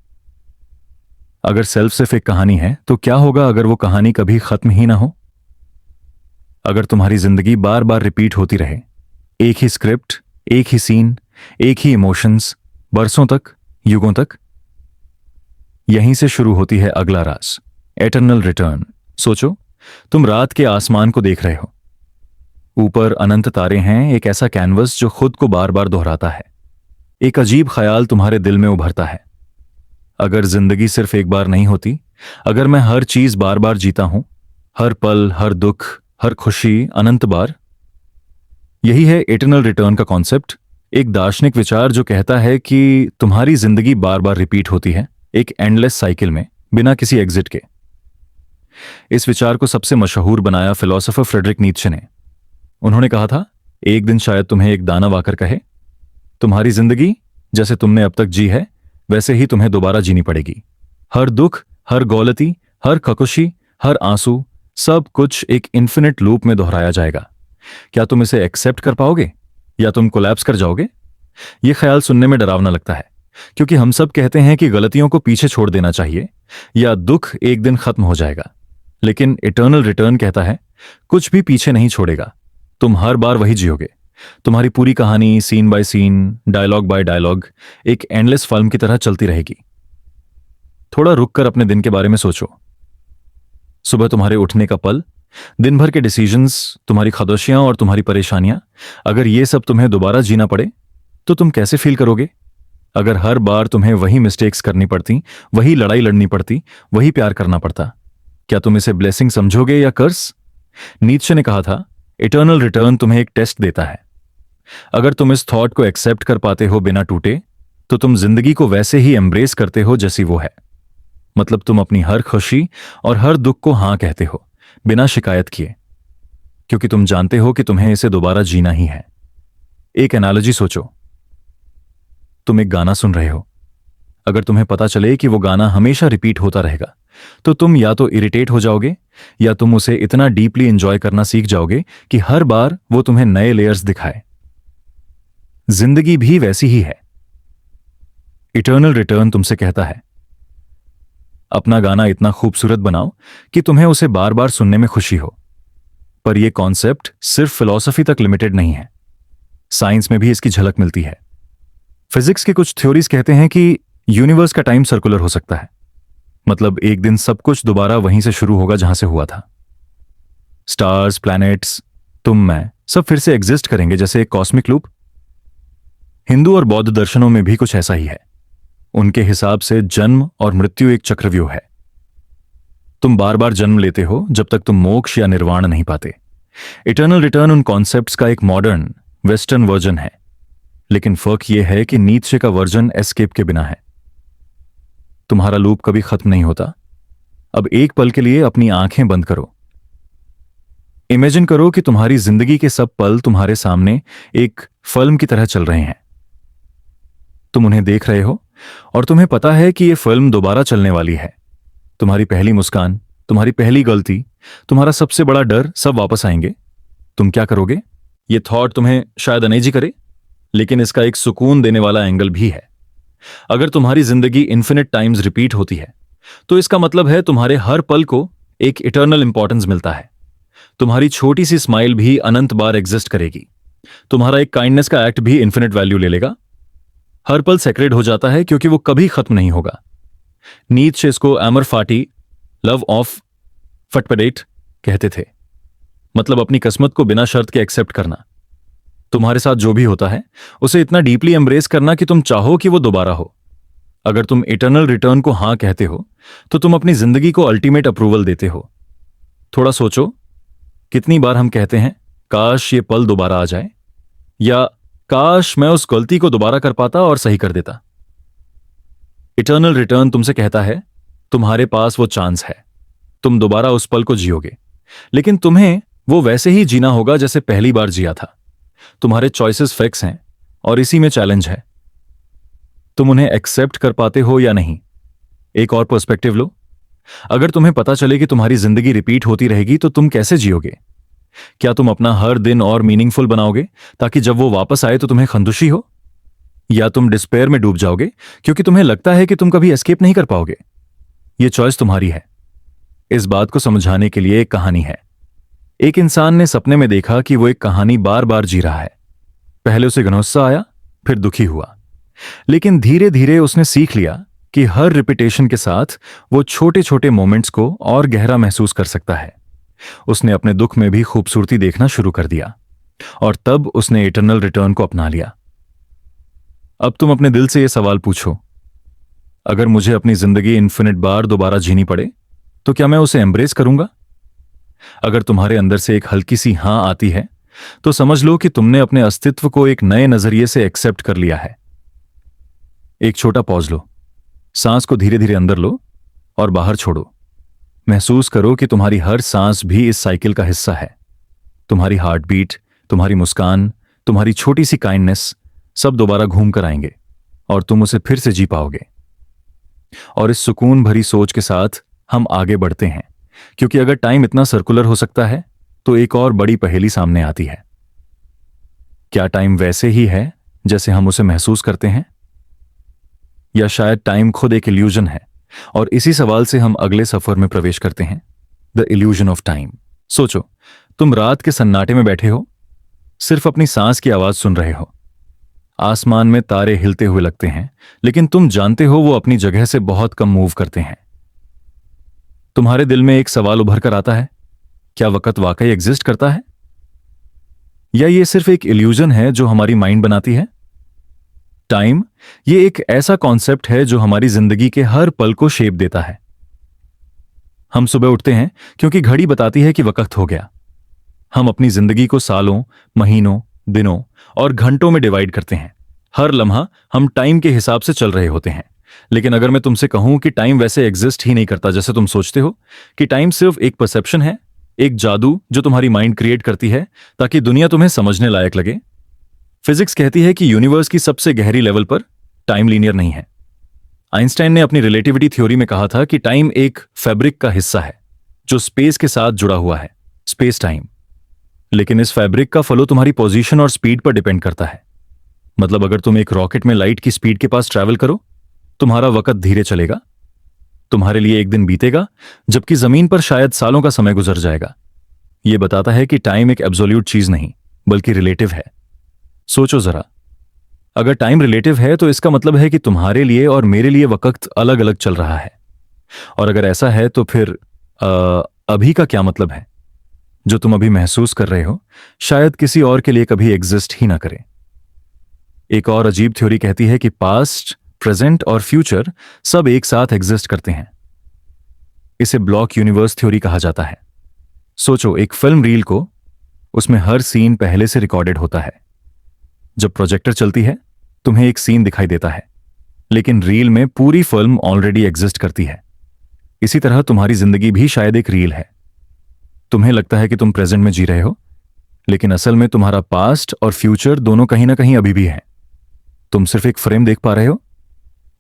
अगर सेल्फ सिर्फ एक कहानी है तो क्या होगा अगर वो कहानी कभी खत्म ही ना हो? अगर तुम्हारी जिंदगी बार बार रिपीट होती रहे, एक ही स्क्रिप्ट, एक ही सीन, एक ही इमोशंस, बरसों तक, युगों तक। यहीं से शुरू होती है अगला राज, एटर्नल रिटर्न। सोचो, तुम रात के आसमान को देख रहे हो। ऊपर अनंत तारे हैं, एक ऐसा कैनवस जो खुद को बार बार दोहराता है। एक अजीब ख्याल तुम्हारे दिल में उभरता है, अगर जिंदगी सिर्फ एक बार नहीं होती, अगर मैं हर चीज बार बार जीता हूं, हर पल, हर दुख, हर खुशी अनंत बार। यही है एटर्नल रिटर्न का कॉन्सेप्ट, एक दार्शनिक विचार जो कहता है कि तुम्हारी जिंदगी बार बार रिपीट होती है, एक एंडलेस साइकिल में, बिना किसी एग्जिट के। इस विचार को सबसे मशहूर बनाया फिलोसोफर फ्रेडरिक नीत्शे ने। उन्होंने कहा था, एक दिन शायद तुम्हें एक दानव आकर कहे, तुम्हारी जिंदगी जैसे तुमने अब तक जी है वैसे ही तुम्हें दोबारा जीनी पड़ेगी। हर दुख, हर गौलती, हर खकुशी, हर आंसू, सब कुछ एक इन्फिनिट लूप में दोहराया जाएगा। क्या तुम इसे एक्सेप्ट कर पाओगे या तुम कोलैप्स कर जाओगे? यह ख्याल सुनने में डरावना लगता है, क्योंकि हम सब कहते हैं कि गलतियों को पीछे छोड़ देना चाहिए या दुख एक दिन खत्म हो जाएगा। लेकिन इटर्नल रिटर्न कहता है, कुछ भी पीछे नहीं छोड़ेगा, तुम हर बार वही जियोगे। तुम्हारी पूरी कहानी scene by scene, dialogue by dialogue एक एंडलेस फिल्म की तरह चलती रहेगी। थोड़ा रुककर अपने दिन के बारे में सोचो। सुबह तुम्हारे उठने का पल, दिन भर के डिसीजंस, तुम्हारी खदशियां और तुम्हारी परेशानियां, अगर ये सब तुम्हें दोबारा जीना पड़े तो तुम कैसे फील करोगे? अगर हर बार तुम्हें वही मिस्टेक्स करनी पड़ती, वही लड़ाई लड़नी पड़ती, वही प्यार करना पड़ता, क्या तुम इसे ब्लेसिंग समझोगे या कर्स? नीत्शे ने कहा था, इटर्नल रिटर्न तुम्हें एक टेस्ट देता है। अगर तुम इस थॉट को एक्सेप्ट कर पाते हो बिना टूटे, तो तुम जिंदगी को वैसे ही एम्ब्रेस करते हो जैसी वो है। मतलब तुम अपनी हर खुशी और हर दुख को हां कहते हो, बिना शिकायत किए, क्योंकि तुम जानते हो कि तुम्हें इसे दोबारा जीना ही है। एक एनालॉजी सोचो, तुम एक गाना सुन रहे हो। अगर तुम्हें पता चले कि वो गाना हमेशा रिपीट होता रहेगा, तो तुम या तो इरिटेट हो जाओगे या तुम उसे इतना डीपली एंजॉय करना सीख जाओगे कि हर बार वो तुम्हें नए लेयर्स दिखाए। जिंदगी भी वैसी ही है। इटर्नल रिटर्न तुमसे कहता है, अपना गाना इतना खूबसूरत बनाओ कि तुम्हें उसे बार बार सुनने में खुशी हो। पर यह कॉन्सेप्ट सिर्फ फिलॉसफी तक लिमिटेड नहीं है, साइंस में भी इसकी झलक मिलती है। फिजिक्स की कुछ थ्योरीज कहते हैं कि यूनिवर्स का टाइम सर्कुलर हो सकता है, मतलब एक दिन सब कुछ दोबारा वहीं से शुरू होगा जहां से हुआ था। स्टार्स, प्लैनेट्स, तुम, मैं, सब फिर से एग्जिस्ट करेंगे जैसे एक कॉस्मिक लूप। हिंदू और बौद्ध दर्शनों में भी कुछ ऐसा ही है। उनके हिसाब से जन्म और मृत्यु एक चक्रव्यूह है। तुम बार बार जन्म लेते हो जब तक तुम मोक्ष या निर्वाण नहीं पाते। इटर्नल रिटर्न उन कॉन्सेप्ट्स का एक मॉडर्न वेस्टर्न वर्जन है, लेकिन फर्क यह है कि नीत्शे का वर्जन एस्केप के बिना है। तुम्हारा लूप कभी खत्म नहीं होता। अब एक पल के लिए अपनी आंखें बंद करो। इमेजिन करो कि तुम्हारी जिंदगी के सब पल तुम्हारे सामने एक फिल्म की तरह चल रहे हैं। तुम उन्हें देख रहे हो और तुम्हें पता है कि यह फिल्म दोबारा चलने वाली है। तुम्हारी पहली मुस्कान, तुम्हारी पहली गलती, तुम्हारा सबसे बड़ा डर, सब वापस आएंगे। तुम क्या करोगे? यह थॉट तुम्हें शायद अनईजी करे, लेकिन इसका एक सुकून देने वाला एंगल भी है। अगर तुम्हारी जिंदगी इन्फिनिट टाइम्स रिपीट होती है, तो इसका मतलब है तुम्हारे हर पल को एक इटर्नल इंपॉर्टेंस मिलता है। तुम्हारी छोटी सी स्माइल भी अनंत बार एग्जिस्ट करेगी। तुम्हारा एक काइंडनेस का एक्ट भी इन्फिनिट वैल्यू ले लेगा। हर पल सेक्रेड हो जाता है क्योंकि वो कभी खत्म नहीं होगा। नीत्शे इसको अमर फाटी, लव ऑफ फटपडेट कहते थे, मतलब अपनी किस्मत को बिना शर्त के एक्सेप्ट करना। तुम्हारे साथ जो भी होता है उसे इतना डीपली एम्ब्रेस करना कि तुम चाहो कि वो दोबारा हो। अगर तुम इटर्नल रिटर्न को हां कहते हो, तो तुम अपनी जिंदगी को अल्टीमेट अप्रूवल देते हो। थोड़ा सोचो, कितनी बार हम कहते हैं, काश ये पल दोबारा आ जाए, या काश मैं उस गलती को दोबारा कर पाता और सही कर देता। इटर्नल रिटर्न तुमसे कहता है, तुम्हारे पास वो चांस है, तुम दोबारा उस पल को जियोगे, लेकिन तुम्हें वो वैसे ही जीना होगा जैसे पहली बार जिया था। तुम्हारे चॉइसेस फिक्स हैं और इसी में चैलेंज है, तुम उन्हें एक्सेप्ट कर पाते हो या नहीं। एक और पर्सपेक्टिव लो, अगर तुम्हें पता चले कि तुम्हारी जिंदगी रिपीट होती रहेगी तो तुम कैसे जियोगे? क्या तुम अपना हर दिन और मीनिंगफुल बनाओगे ताकि जब वो वापस आए तो तुम्हें खंदुशी हो, या तुम डिस्पेयर में डूब जाओगे क्योंकि तुम्हें लगता है कि तुम कभी एस्केप नहीं कर पाओगे? ये चॉइस तुम्हारी है। इस बात को समझाने के लिए एक कहानी है। एक इंसान ने सपने में देखा कि वो एक कहानी बार बार जी रहा है। पहले उसे गुस्सा आया, फिर दुखी हुआ, लेकिन धीरे धीरे उसने सीख लिया कि हर रिपीटेशन के साथ वो छोटे छोटे मोमेंट्स को और गहरा महसूस कर सकता है। उसने अपने दुख में भी खूबसूरती देखना शुरू कर दिया और तब उसने इटर्नल रिटर्न को अपना लिया। अब तुम अपने दिल से यह सवाल पूछो, अगर मुझे अपनी जिंदगी इन्फिनिट बार दोबारा जीनी पड़े तो क्या मैं उसे एम्ब्रेस करूंगा? अगर तुम्हारे अंदर से एक हल्की सी हां आती है तो समझ लो कि तुमने अपने अस्तित्व को एक नए नजरिए से एक्सेप्ट कर लिया है। एक छोटा पॉज लो, सांस को धीरे धीरे अंदर लो और बाहर छोड़ो। महसूस करो कि तुम्हारी हर सांस भी इस साइकिल का हिस्सा है। तुम्हारी हार्ट बीट, तुम्हारी मुस्कान, तुम्हारी छोटी सी काइंडनेस सब दोबारा घूम कर आएंगे और तुम उसे फिर से जी पाओगे। और इस सुकून भरी सोच के साथ हम आगे बढ़ते हैं, क्योंकि अगर टाइम इतना सर्कुलर हो सकता है तो एक और बड़ी पहेली सामने आती है। क्या टाइम वैसे ही है जैसे हम उसे महसूस करते हैं, या शायद टाइम खुद एक इल्यूजन है? और इसी सवाल से हम अगले सफर में प्रवेश करते हैं, द इल्यूजन ऑफ टाइम। सोचो, तुम रात के सन्नाटे में बैठे हो, सिर्फ अपनी सांस की आवाज सुन रहे हो। आसमान में तारे हिलते हुए लगते हैं, लेकिन तुम जानते हो वो अपनी जगह से बहुत कम मूव करते हैं। तुम्हारे दिल में एक सवाल उभर कर आता है, क्या वक्त वाकई एग्जिस्ट करता है, या ये सिर्फ एक इल्यूजन है जो हमारी माइंड बनाती है? टाइम ये एक ऐसा कॉन्सेप्ट है जो हमारी जिंदगी के हर पल को शेप देता है। हम सुबह उठते हैं क्योंकि घड़ी बताती है कि वक्त हो गया। हम अपनी जिंदगी को सालों, महीनों, दिनों और घंटों में डिवाइड करते हैं। हर लम्हा हम टाइम के हिसाब से चल रहे होते हैं। लेकिन अगर मैं तुमसे कहूं कि टाइम वैसे एग्जिस्ट ही नहीं करता जैसे तुम सोचते हो, कि टाइम सिर्फ एक परसेप्शन है, एक जादू जो तुम्हारी माइंड क्रिएट करती है ताकि दुनिया तुम्हें समझने लायक लगे। फिजिक्स कहती है कि यूनिवर्स की सबसे गहरी लेवल पर टाइम लीनियर नहीं है। आइंस्टाइन ने अपनी रिलेटिविटी थ्योरी में कहा था कि टाइम एक फैब्रिक का हिस्सा है जो स्पेस के साथ जुड़ा हुआ है, स्पेस टाइम। लेकिन इस फैब्रिक का फ्लो तुम्हारी पोजीशन और स्पीड पर डिपेंड करता है। मतलब अगर तुम एक रॉकेट में लाइट की स्पीड के पास ट्रैवल करो, तुम्हारा वक्त धीरे चलेगा, तुम्हारे लिए एक दिन बीतेगा, जबकि जमीन पर शायद सालों का समय गुजर जाएगा। यह बताता है कि टाइम एक एब्सोल्यूट चीज नहीं बल्कि रिलेटिव है। सोचो जरा, अगर टाइम रिलेटिव है तो इसका मतलब है कि तुम्हारे लिए और मेरे लिए वक्त अलग अलग चल रहा है। और अगर ऐसा है तो फिर अभी का क्या मतलब है? जो तुम अभी महसूस कर रहे हो शायद किसी और के लिए कभी एग्जिस्ट ही ना करे। एक और अजीब थ्योरी कहती है कि पास्ट, प्रेजेंट और फ्यूचर सब एक साथ एग्जिस्ट करते हैं। इसे ब्लॉक यूनिवर्स थ्योरी कहा जाता है। सोचो, एक फिल्म रील को, उसमें हर सीन पहले से रिकॉर्डेड होता है। जब प्रोजेक्टर चलती है तुम्हें एक सीन दिखाई देता है, लेकिन रील में पूरी फिल्म ऑलरेडी एग्जिस्ट करती है। इसी तरह तुम्हारी जिंदगी भी शायद एक रील है। तुम्हें लगता है कि तुम प्रेजेंट में जी रहे हो, लेकिन असल में तुम्हारा पास्ट और फ्यूचर दोनों कहीं ना कहीं अभी भी है। तुम सिर्फ एक फ्रेम देख पा रहे हो।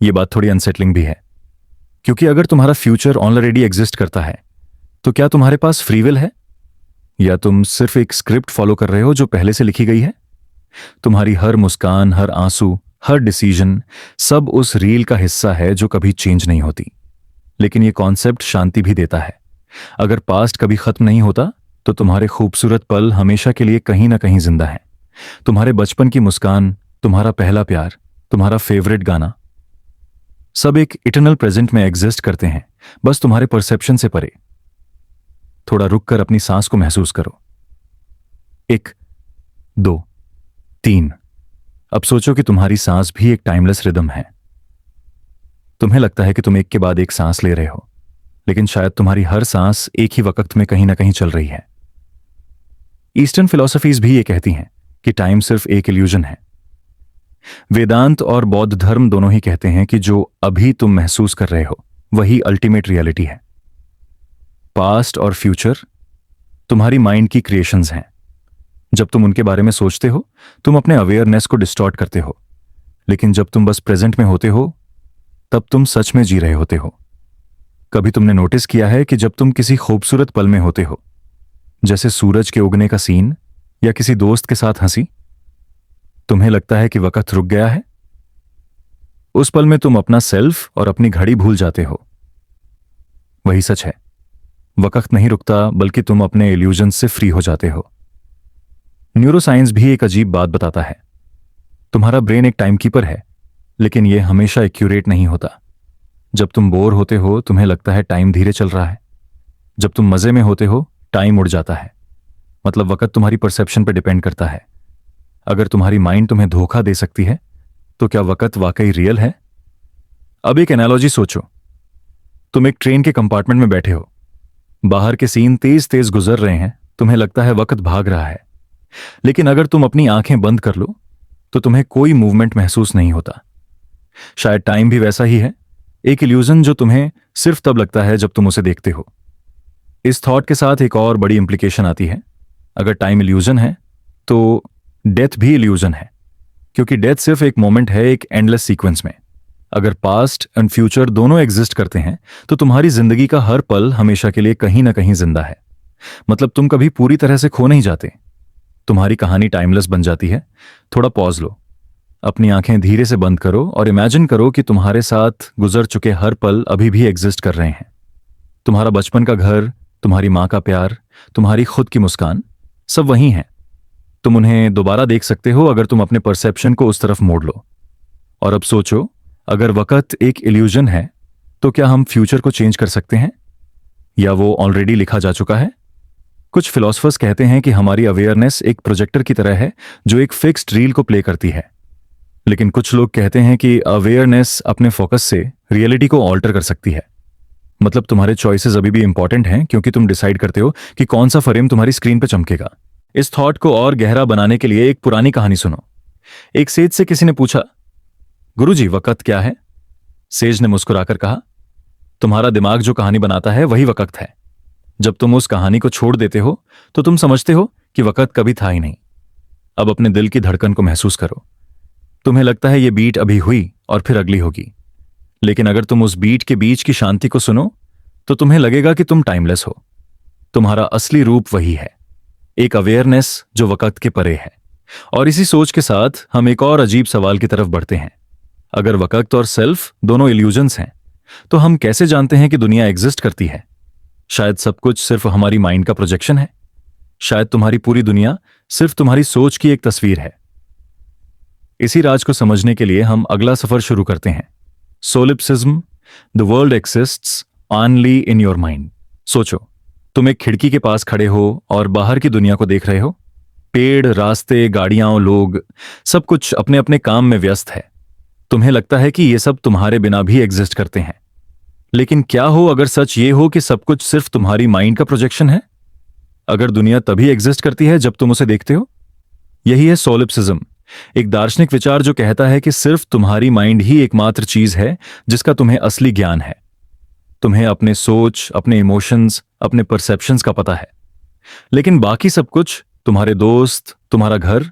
यह बात थोड़ी अनसेटलिंग भी है, क्योंकि अगर तुम्हारा फ्यूचर ऑलरेडी एग्जिस्ट करता है तो क्या तुम्हारे पास फ्री विल है, या तुम सिर्फ एक स्क्रिप्ट फॉलो कर रहे हो जो पहले से लिखी गई है? तुम्हारी हर मुस्कान, हर आंसू, हर डिसीजन सब उस रील का हिस्सा है जो कभी चेंज नहीं होती। लेकिन यह कॉन्सेप्ट शांति भी देता है। अगर पास्ट कभी खत्म नहीं होता तो तुम्हारे खूबसूरत पल हमेशा के लिए कहीं ना कहीं जिंदा हैं। तुम्हारे बचपन की मुस्कान, तुम्हारा पहला प्यार, तुम्हारा फेवरेट गाना, सब एक इटर्नल प्रेजेंट में एग्जिस्ट करते हैं, बस तुम्हारे परसेप्शन से परे। थोड़ा रुककर अपनी सांस को महसूस करो। 1, 2, 3। अब सोचो कि तुम्हारी सांस भी एक टाइमलेस रिदम है। तुम्हें लगता है कि तुम एक के बाद एक सांस ले रहे हो, लेकिन शायद तुम्हारी हर सांस एक ही वक्त में कहीं ना कहीं चल रही है। ईस्टर्न फिलॉसफीज भी ये कहती हैं कि टाइम सिर्फ एक इल्यूजन है। वेदांत और बौद्ध धर्म दोनों ही कहते हैं कि जो अभी तुम महसूस कर रहे हो वही अल्टीमेट रियलिटी है। पास्ट और फ्यूचर तुम्हारी माइंड की क्रिएशंस हैं। जब तुम उनके बारे में सोचते हो, तुम अपने अवेयरनेस को डिस्टॉर्ट करते हो, लेकिन जब तुम बस प्रेजेंट में होते हो, तब तुम सच में जी रहे होते हो। कभी तुमने नोटिस किया है कि जब तुम किसी खूबसूरत पल में होते हो, जैसे सूरज के उगने का सीन या किसी दोस्त के साथ हंसी, तुम्हें लगता है कि वक्त रुक गया है? उस पल में तुम अपना सेल्फ और अपनी घड़ी भूल जाते हो। वही सच है, वक्त नहीं रुकता, बल्कि तुम अपने इल्यूजन से फ्री हो जाते हो। न्यूरोसाइंस भी एक अजीब बात बताता है। तुम्हारा ब्रेन एक टाइमकीपर है, लेकिन यह हमेशा एक्यूरेट नहीं होता। जब तुम बोर होते हो, तुम्हें लगता है टाइम धीरे चल रहा है। जब तुम मजे में होते हो, टाइम उड़ जाता है। मतलब वक्त तुम्हारी परसेप्शन पर डिपेंड करता है। अगर तुम्हारी माइंड तुम्हें धोखा दे सकती है, तो क्या वक्त वाकई रियल है? अब एक एनालॉजी सोचो। तुम एक ट्रेन के कंपार्टमेंट में बैठे हो, बाहर के सीन तेज तेज गुजर रहे हैं, तुम्हें लगता है वक्त भाग रहा है। लेकिन अगर तुम अपनी आंखें बंद कर लो, तो तुम्हें कोई मूवमेंट महसूस नहीं होता। शायद टाइम भी वैसा ही है, एक इल्यूजन जो तुम्हें सिर्फ तब लगता है जब तुम उसे देखते हो। इस थॉट के साथ एक और बड़ी इंप्लीकेशन आती है। अगर टाइम इल्यूजन है, तो डेथ भी इल्यूजन है, क्योंकि डेथ सिर्फ एक मोमेंट है एक एंडलेस सीक्वेंस में। अगर पास्ट एंड फ्यूचर दोनों एग्जिस्ट करते हैं, तो तुम्हारी जिंदगी का हर पल हमेशा के लिए कहीं ना कहीं जिंदा है। मतलब तुम कभी पूरी तरह से खो नहीं जाते। तुम्हारी कहानी टाइमलेस बन जाती है। थोड़ा पॉज लो, अपनी आंखें धीरे से बंद करो और इमेजिन करो कि तुम्हारे साथ गुजर चुके हर पल अभी भी एग्जिस्ट कर रहे हैं। तुम्हारा बचपन का घर, तुम्हारी मां का प्यार, तुम्हारी खुद की मुस्कान, सब वहीं हैं। तुम उन्हें दोबारा देख सकते हो अगर तुम अपने परसेप्शन को उस तरफ मोड़ लो। और अब सोचो, अगर वक्त एक इल्यूजन है, तो क्या हम फ्यूचर को चेंज कर सकते हैं, या वो ऑलरेडी लिखा जा चुका है? कुछ फिलोसफर्स कहते हैं कि हमारी अवेयरनेस एक प्रोजेक्टर की तरह है जो एक फिक्स्ड रील को प्ले करती है। लेकिन कुछ लोग कहते हैं कि अवेयरनेस अपने फोकस से रियलिटी को ऑल्टर कर सकती है। मतलब तुम्हारे चॉइसेस अभी भी इंपॉर्टेंट हैं, क्योंकि तुम डिसाइड करते हो कि कौन सा फ्रेम तुम्हारी स्क्रीन पर चमकेगा। इस थॉट को और गहरा बनाने के लिए एक पुरानी कहानी सुनो। एक सेज से किसी ने पूछा, गुरुजी, वक्त क्या है? सेज ने मुस्कुराकर कहा, तुम्हारा दिमाग जो कहानी बनाता है वही वक्त है। जब तुम उस कहानी को छोड़ देते हो, तो तुम समझते हो कि वक्त कभी था ही नहीं। अब अपने दिल की धड़कन को महसूस करो। तुम्हें लगता है ये बीट अभी हुई और फिर अगली होगी, लेकिन अगर तुम उस बीट के बीच की शांति को सुनो, तो तुम्हें लगेगा कि तुम टाइमलेस हो। तुम्हारा असली रूप वही है, एक अवेयरनेस जो वक्त के परे है। और इसी सोच के साथ हम एक और अजीब सवाल की तरफ बढ़ते हैं। अगर वक्त और सेल्फ दोनों इल्यूजन्स हैं, तो हम कैसे जानते हैं कि दुनिया एग्जिस्ट करती है? शायद सब कुछ सिर्फ हमारी माइंड का प्रोजेक्शन है। शायद तुम्हारी पूरी दुनिया सिर्फ तुम्हारी सोच की एक तस्वीर है। इसी राज को समझने के लिए हम अगला सफर शुरू करते हैं। Solipsism, the world exists only in your mind. सोचो, तुम एक खिड़की के पास खड़े हो और बाहर की दुनिया को देख रहे हो। पेड़, रास्ते, गाड़ियां, लोग, सब कुछ अपने अपने काम में व्यस्त है। तुम्हें लगता है कि ये सब तुम्हारे बिना भी एग्जिस्ट करते हैं। लेकिन क्या हो अगर सच ये हो कि सब कुछ सिर्फ तुम्हारी माइंड का प्रोजेक्शन है? अगर दुनिया तभी एग्जिस्ट करती है जब तुम उसे देखते हो? यही है सोलिप्सिज्म, एक दार्शनिक विचार जो कहता है कि सिर्फ तुम्हारी माइंड ही एकमात्र चीज है जिसका तुम्हें असली ज्ञान है। तुम्हें अपने सोच, अपने इमोशंस, अपने परसेप्शंस का पता है, लेकिन बाकी सब कुछ, तुम्हारे दोस्त, तुम्हारा घर,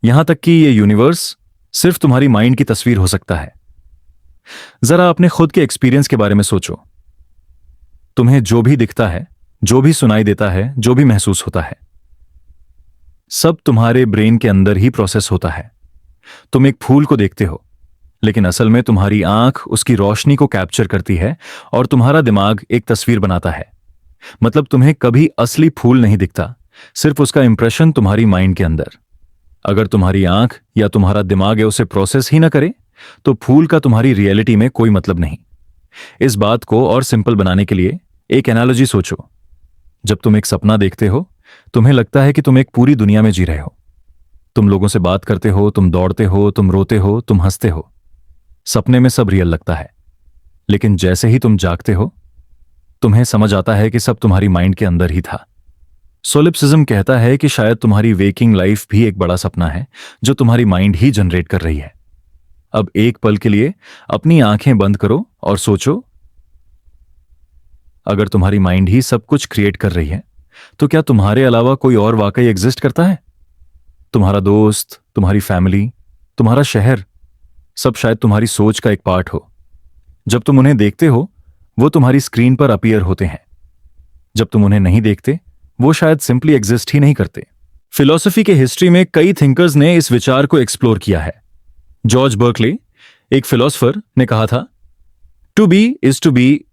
यहां तक कि ये यूनिवर्स, सिर्फ तुम्हारी माइंड की तस्वीर हो सकता है। जरा अपने खुद के एक्सपीरियंस के बारे में सोचो। तुम्हें जो भी दिखता है, जो भी सुनाई देता है, जो भी महसूस होता है, सब तुम्हारे ब्रेन के अंदर ही प्रोसेस होता है। तुम एक फूल को देखते हो, लेकिन असल में तुम्हारी आंख उसकी रोशनी को कैप्चर करती है और तुम्हारा दिमाग एक तस्वीर बनाता है। मतलब तुम्हें कभी असली फूल नहीं दिखता, सिर्फ उसका इंप्रेशन तुम्हारी माइंड के अंदर। अगर तुम्हारी आंख या तुम्हारा दिमाग उसे प्रोसेस ही ना करे, तो फूल का तुम्हारी रियलिटी में कोई मतलब नहीं। इस बात को और सिंपल बनाने के लिए एक एनालॉजी सोचो। जब तुम एक सपना देखते हो, तुम्हें लगता है कि तुम एक पूरी दुनिया में जी रहे हो। तुम लोगों से बात करते हो, तुम दौड़ते हो, तुम रोते हो, तुम हंसते हो। सपने में सब रियल लगता है, लेकिन जैसे ही तुम जागते हो, तुम्हें समझ आता है कि सब तुम्हारी माइंड के अंदर ही था। सोलिप्सिज्म कहता है कि शायद तुम्हारी वेकिंग लाइफ भी एक बड़ा सपना है जो तुम्हारी माइंड ही जनरेट कर रही है। अब एक पल के लिए अपनी आंखें बंद करो और सोचो, अगर तुम्हारी माइंड ही सब कुछ क्रिएट कर रही है, तो क्या तुम्हारे अलावा कोई और वाकई एग्जिस्ट करता है? तुम्हारा दोस्त, तुम्हारी फैमिली, तुम्हारा शहर, सब शायद तुम्हारी सोच का एक पार्ट हो। जब तुम उन्हें देखते हो वो तुम्हारी स्क्रीन पर अपीयर होते हैं। जब तुम उन्हें नहीं देखते वो शायद सिंपली एग्जिस्ट ही नहीं करते। फिलॉसफी के हिस्ट्री में कई थिंकर्स ने इस विचार को एक्सप्लोर किया है। जॉर्ज बर्कले, एक फिलोसोफर, ने कहा था, to be is to be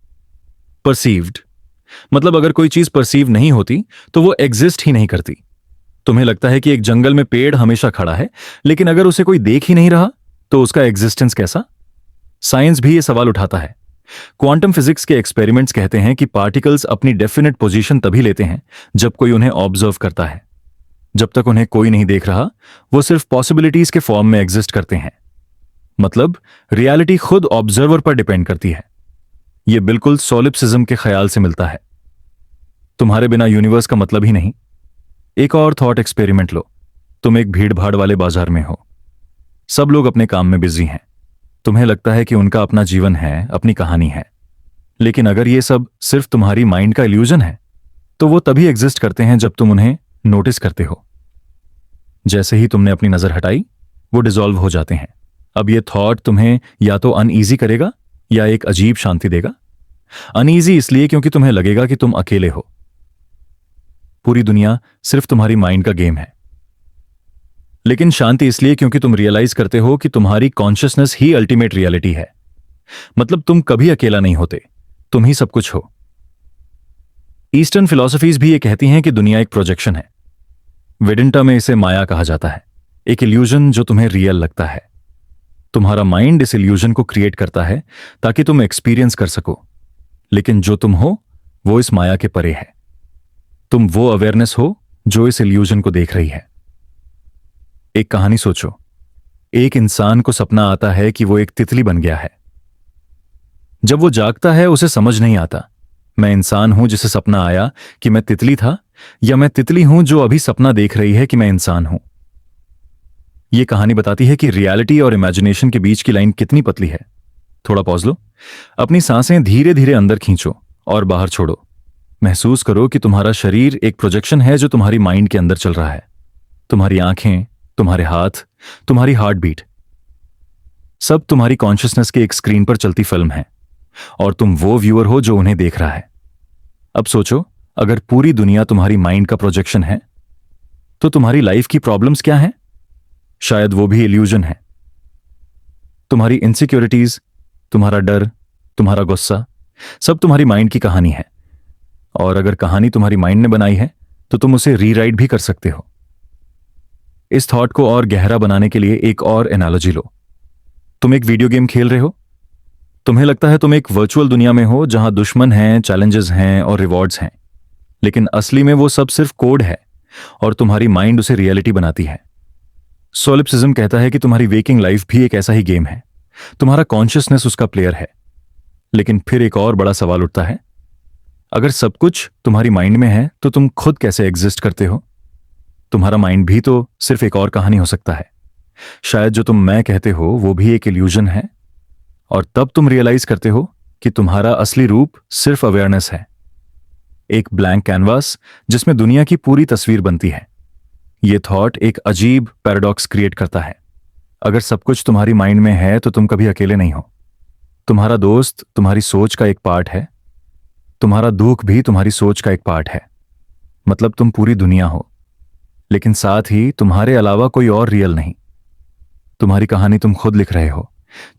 perceived. मतलब अगर कोई चीज परसीव नहीं होती तो वो एग्जिस्ट ही नहीं करती। तुम्हें लगता है कि एक जंगल में पेड़ हमेशा खड़ा है, लेकिन अगर उसे कोई देख ही नहीं रहा तो उसका एग्जिस्टेंस कैसा? साइंस भी ये सवाल उठाता है। क्वांटम फिजिक्स के एक्सपेरिमेंट्स कहते हैं कि पार्टिकल्स अपनी डेफिनेट पोजीशन तभी लेते हैं जब कोई उन्हें ऑब्जर्व करता है। जब तक उन्हें कोई नहीं देख रहा वो सिर्फ पॉसिबिलिटीज के फॉर्म में एग्जिस्ट करते हैं। मतलब रियलिटी खुद ऑब्जर्वर पर डिपेंड करती है। यह बिल्कुल सोलिप्सिज्म के ख्याल से मिलता है। तुम्हारे बिना यूनिवर्स का मतलब ही नहीं। एक और थॉट एक्सपेरिमेंट लो। तुम एक भीड़ भाड़ वाले बाजार में हो। सब लोग अपने काम में बिजी हैं। तुम्हें लगता है कि उनका अपना जीवन है, अपनी कहानी है। लेकिन अगर ये सब सिर्फ तुम्हारी माइंड का इल्यूजन है तो वो तभी एग्जिस्ट करते हैं जब तुम उन्हें नोटिस करते हो। जैसे ही तुमने अपनी नजर हटाई वो डिसॉल्व हो जाते हैं। अब ये थॉट तुम्हें या तो अनईजी करेगा या एक अजीब शांति देगा। अनईजी इसलिए क्योंकि तुम्हें लगेगा कि तुम अकेले हो। पूरी दुनिया सिर्फ तुम्हारी माइंड का गेम है। लेकिन शांति इसलिए क्योंकि तुम रियलाइज करते हो कि तुम्हारी कॉन्शियसनेस ही अल्टीमेट रियलिटी है। मतलब तुम कभी अकेला नहीं होते, तुम ही सब कुछ हो। ईस्टर्न फिलॉसफीज भी ये कहती हैं कि दुनिया एक प्रोजेक्शन है। वेडिंटा में इसे माया कहा जाता है, एक इल्यूजन जो तुम्हें रियल लगता है। तुम्हारा माइंड इस इल्यूजन को क्रिएट करता है ताकि तुम एक्सपीरियंस कर सको। लेकिन जो तुम हो वो इस माया के परे है। तुम वो अवेयरनेस हो जो इस इल्यूजन को देख रही है। एक कहानी सोचो। एक इंसान को सपना आता है कि वो एक तितली बन गया है। जब वो जागता है उसे समझ नहीं आता, मैं इंसान हूं जिसे सपना आया कि मैं तितली था, या मैं तितली हूं जो अभी सपना देख रही है कि मैं इंसान हूं। यह कहानी बताती है कि रियलिटी और इमेजिनेशन के बीच की लाइन कितनी पतली है। थोड़ा पॉज लो, अपनी सांसें धीरे धीरे अंदर खींचो और बाहर छोड़ो। महसूस करो कि तुम्हारा शरीर एक प्रोजेक्शन है जो तुम्हारी माइंड के अंदर चल रहा है। तुम्हारी आंखें, तुम्हारे हाथ, तुम्हारी हार्ट बीट, सब तुम्हारी कॉन्शियसनेस के एक स्क्रीन पर चलती फिल्म है और तुम वो व्यूअर हो जो उन्हें देख रहा है। अब सोचो, अगर पूरी दुनिया तुम्हारी माइंड का प्रोजेक्शन है तो तुम्हारी लाइफ की प्रॉब्लम्स क्या हैं? शायद वो भी इल्यूजन है। तुम्हारी इनसिक्योरिटीज, तुम्हारा डर, तुम्हारा गुस्सा, सब तुम्हारी माइंड की कहानी है। और अगर कहानी तुम्हारी माइंड ने बनाई है तो तुम उसे रीराइट भी कर सकते हो। इस थॉट को और गहरा बनाने के लिए एक और एनालॉजी लो। तुम एक वीडियो गेम खेल रहे हो। तुम्हें लगता है तुम एक वर्चुअल दुनिया में हो जहां दुश्मन हैं, चैलेंजेस हैं और रिवॉर्ड्स हैं। लेकिन असली में वो सब सिर्फ कोड है और तुम्हारी माइंड उसे रियलिटी बनाती है। सोलिप्सिज्म कहता है कि तुम्हारी वेकिंग लाइफ भी एक ऐसा ही गेम है। तुम्हारा कॉन्शियसनेस उसका प्लेयर है। लेकिन फिर एक और बड़ा सवाल उठता है, अगर सब कुछ तुम्हारी माइंड में है तो तुम खुद कैसे एग्जिस्ट करते हो? तुम्हारा माइंड भी तो सिर्फ एक और कहानी हो सकता है। शायद जो तुम मैं कहते हो वो भी एक इल्यूजन है। और तब तुम रियलाइज करते हो कि तुम्हारा असली रूप सिर्फ अवेयरनेस है, एक ब्लैंक कैनवास जिसमें दुनिया की पूरी तस्वीर बनती है। यह थॉट एक अजीब पैराडॉक्स क्रिएट करता है। अगर सब कुछ तुम्हारी माइंड में है तो तुम कभी अकेले नहीं हो। तुम्हारा दोस्त तुम्हारी सोच का एक पार्ट है। तुम्हारा दुख भी तुम्हारी सोच का एक पार्ट है। मतलब तुम पूरी दुनिया हो, लेकिन साथ ही तुम्हारे अलावा कोई और रियल नहीं। तुम्हारी कहानी तुम खुद लिख रहे हो,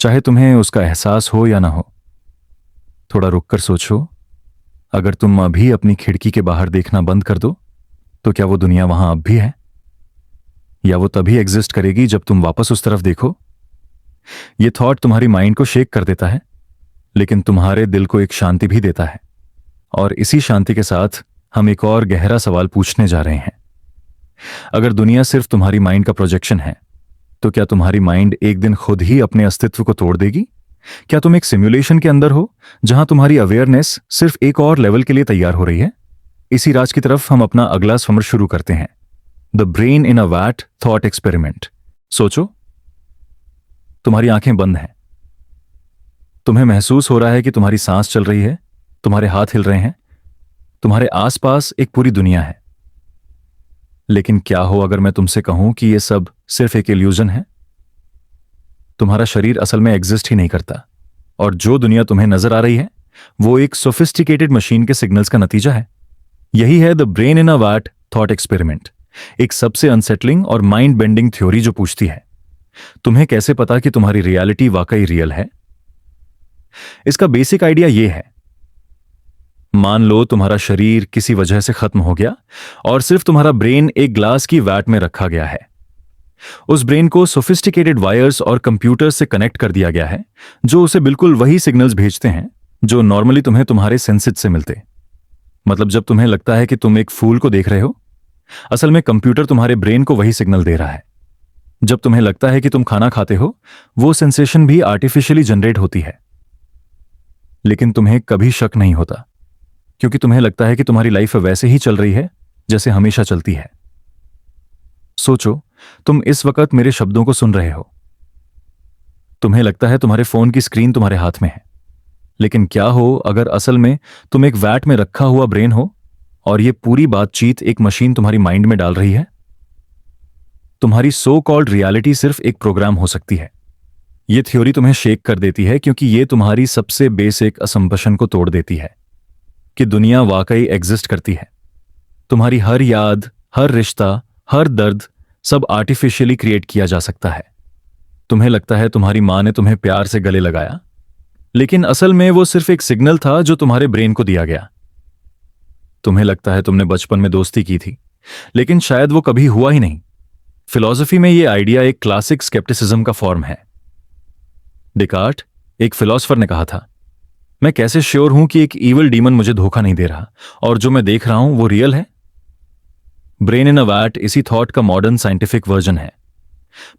चाहे तुम्हें उसका एहसास हो या ना हो। थोड़ा रुककर सोचो, अगर तुम अभी अपनी खिड़की के बाहर देखना बंद कर दो तो क्या वो दुनिया वहां अब भी है? या वो तभी एग्जिस्ट करेगी जब तुम वापस उस तरफ देखो? ये थॉट तुम्हारी माइंड को शेक कर देता है, लेकिन तुम्हारे दिल को एक शांति भी देता है। और इसी शांति के साथ हम एक और गहरा सवाल पूछने जा रहे हैं। अगर दुनिया सिर्फ तुम्हारी माइंड का प्रोजेक्शन है तो क्या तुम्हारी माइंड एक दिन खुद ही अपने अस्तित्व को तोड़ देगी? क्या तुम एक सिमुलेशन के अंदर हो जहां तुम्हारी अवेयरनेस सिर्फ एक और लेवल के लिए तैयार हो रही है? इसी राज की तरफ हम अपना अगला समर शुरू करते हैं, the brain in a vat thought experiment. सोचो, तुम्हारी आंखें बंद हैं। तुम्हें महसूस हो रहा है कि तुम्हारी सांस चल रही है, तुम्हारे हाथ हिल रहे हैं, तुम्हारे आसपास एक पूरी दुनिया है। लेकिन क्या हो अगर मैं तुमसे कहूं कि यह सब सिर्फ एक इल्यूजन है? तुम्हारा शरीर असल में एग्जिस्ट ही नहीं करता, और जो दुनिया तुम्हें नजर आ रही है वो एक सोफिस्टिकेटेड मशीन के सिग्नल्स का नतीजा है। यही है the brain in a vat thought experiment, एक सबसे अनसेटलिंग और माइंड बेंडिंग थ्योरी जो पूछती है तुम्हें कैसे पता कि तुम्हारी रियलिटी वाकई रियल है। इसका बेसिक आइडिया यह है, मान लो तुम्हारा शरीर किसी वजह से खत्म हो गया और सिर्फ तुम्हारा ब्रेन एक ग्लास की वैट में रखा गया है। उस ब्रेन को सोफिस्टिकेटेड वायर्स और कंप्यूटर से कनेक्ट कर दिया गया है जो उसे बिल्कुल वही सिग्नल्स भेजते हैं जो नॉर्मली तुम्हें तुम्हारे सेंसेस से मिलते। मतलब जब तुम्हें लगता है कि तुम एक फूल को देख रहे हो, असल में कंप्यूटर तुम्हारे ब्रेन को वही सिग्नल दे रहा है। जब तुम्हें लगता है कि तुम खाना खाते हो, वो सेंसेशन भी आर्टिफिशियली जनरेट होती है। लेकिन तुम्हें कभी शक नहीं होता, क्योंकि तुम्हें लगता है कि तुम्हारी लाइफ वैसे ही चल रही है जैसे हमेशा चलती है। सोचो, तुम इस वक्त मेरे शब्दों को सुन रहे हो। तुम्हें लगता है तुम्हारे फोन की स्क्रीन तुम्हारे हाथ में है, लेकिन क्या हो अगर असल में तुम एक वैट में रखा हुआ ब्रेन हो और यह पूरी बातचीत एक मशीन तुम्हारी माइंड में डाल रही है? तुम्हारी सो कॉल्ड रियलिटी सिर्फ एक प्रोग्राम हो सकती है। यह थ्योरी तुम्हें शेक कर देती है, क्योंकि यह तुम्हारी सबसे बेसिक असम्पशन को तोड़ देती है कि दुनिया वाकई एग्जिस्ट करती है। तुम्हारी हर याद, हर रिश्ता, हर दर्द सब आर्टिफिशियली क्रिएट किया जा सकता है। तुम्हें लगता है तुम्हारी मां ने तुम्हें प्यार से गले लगाया, लेकिन असल में वो सिर्फ एक सिग्नल था जो तुम्हारे ब्रेन को दिया गया। तुम्हें लगता है तुमने बचपन में दोस्ती की थी, लेकिन शायद वो कभी हुआ ही नहीं। फिलॉसफी में ये आइडिया एक क्लासिक स्केप्टिसिज्म का फॉर्म है। डिकार्ट, एक फिलॉसफर, ने कहा था, मैं कैसे श्योर हूं कि एक ईविल डीमन मुझे धोखा नहीं दे रहा और जो मैं देख रहा हूं वो रियल है? ब्रेन इन अ वैट इसी थॉट का मॉडर्न साइंटिफिक वर्जन है।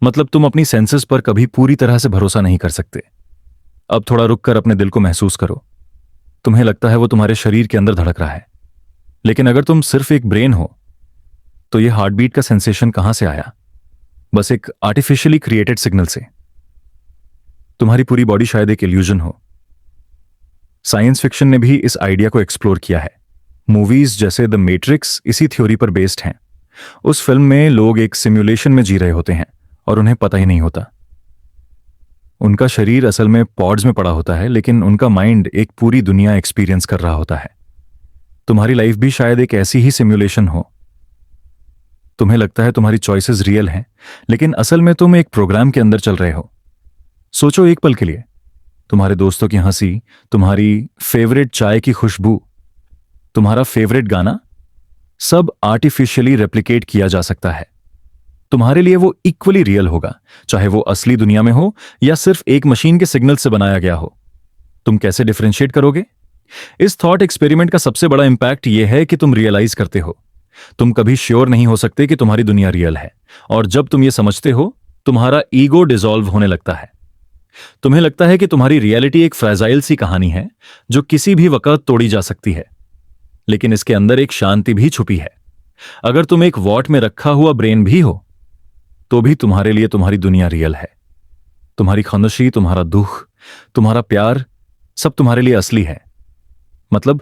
मतलब तुम अपनी सेंसेस पर कभी पूरी तरह से भरोसा नहीं कर सकते। अब थोड़ा रुककर अपने दिल को महसूस करो। तुम्हें लगता है वो तुम्हारे शरीर के अंदर धड़क रहा है, लेकिन अगर तुम सिर्फ एक ब्रेन हो तो ये हार्टबीट का सेंसेशन कहां से आया? बस एक आर्टिफिशियली क्रिएटेड सिग्नल से। तुम्हारी पूरी बॉडी शायद एक इल्यूजन हो। साइंस फिक्शन ने भी इस आइडिया को एक्सप्लोर किया है। मूवीज जैसे द मैट्रिक्स इसी थ्योरी पर बेस्ड हैं। उस फिल्म में लोग एक सिमुलेशन में जी रहे होते हैं और उन्हें पता ही नहीं होता। उनका शरीर असल में पॉड्स में पड़ा होता है, लेकिन उनका माइंड एक पूरी दुनिया एक्सपीरियंस कर रहा होता है। तुम्हारी लाइफ भी शायद एक ऐसी ही सिमुलेशन हो। तुम्हें लगता है तुम्हारी चॉइसेस रियल हैं, लेकिन असल में तुम एक प्रोग्राम के अंदर चल रहे हो। सोचो एक पल के लिए, तुम्हारे दोस्तों की हंसी, तुम्हारी फेवरेट चाय की खुशबू, तुम्हारा फेवरेट गाना, सब आर्टिफिशियली रेप्लिकेट किया जा सकता है। तुम्हारे लिए वो इक्वली रियल होगा, चाहे वो असली दुनिया में हो या सिर्फ एक मशीन के सिग्नल से बनाया गया हो। तुम कैसे डिफरेंशिएट करोगे? इस थॉट एक्सपेरिमेंट का सबसे बड़ा इंपैक्ट यह है कि तुम रियलाइज करते हो तुम कभी श्योर नहीं हो सकते कि तुम्हारी दुनिया रियल है, और जब तुम ये समझते हो तुम्हारा ईगो डिसॉल्व होने लगता है। तुम्हें लगता है कि तुम्हारी रियलिटी एक फ्रेजाइल सी कहानी है जो किसी भी वक्त तोड़ी जा सकती है, लेकिन इसके अंदर एक शांति भी छुपी है। अगर तुम एक वॉट में रखा हुआ ब्रेन भी हो तो भी तुम्हारे लिए तुम्हारी दुनिया रियल है। तुम्हारी खामोशी, तुम्हारा दुख, तुम्हारा प्यार, सब तुम्हारे लिए असली है। मतलब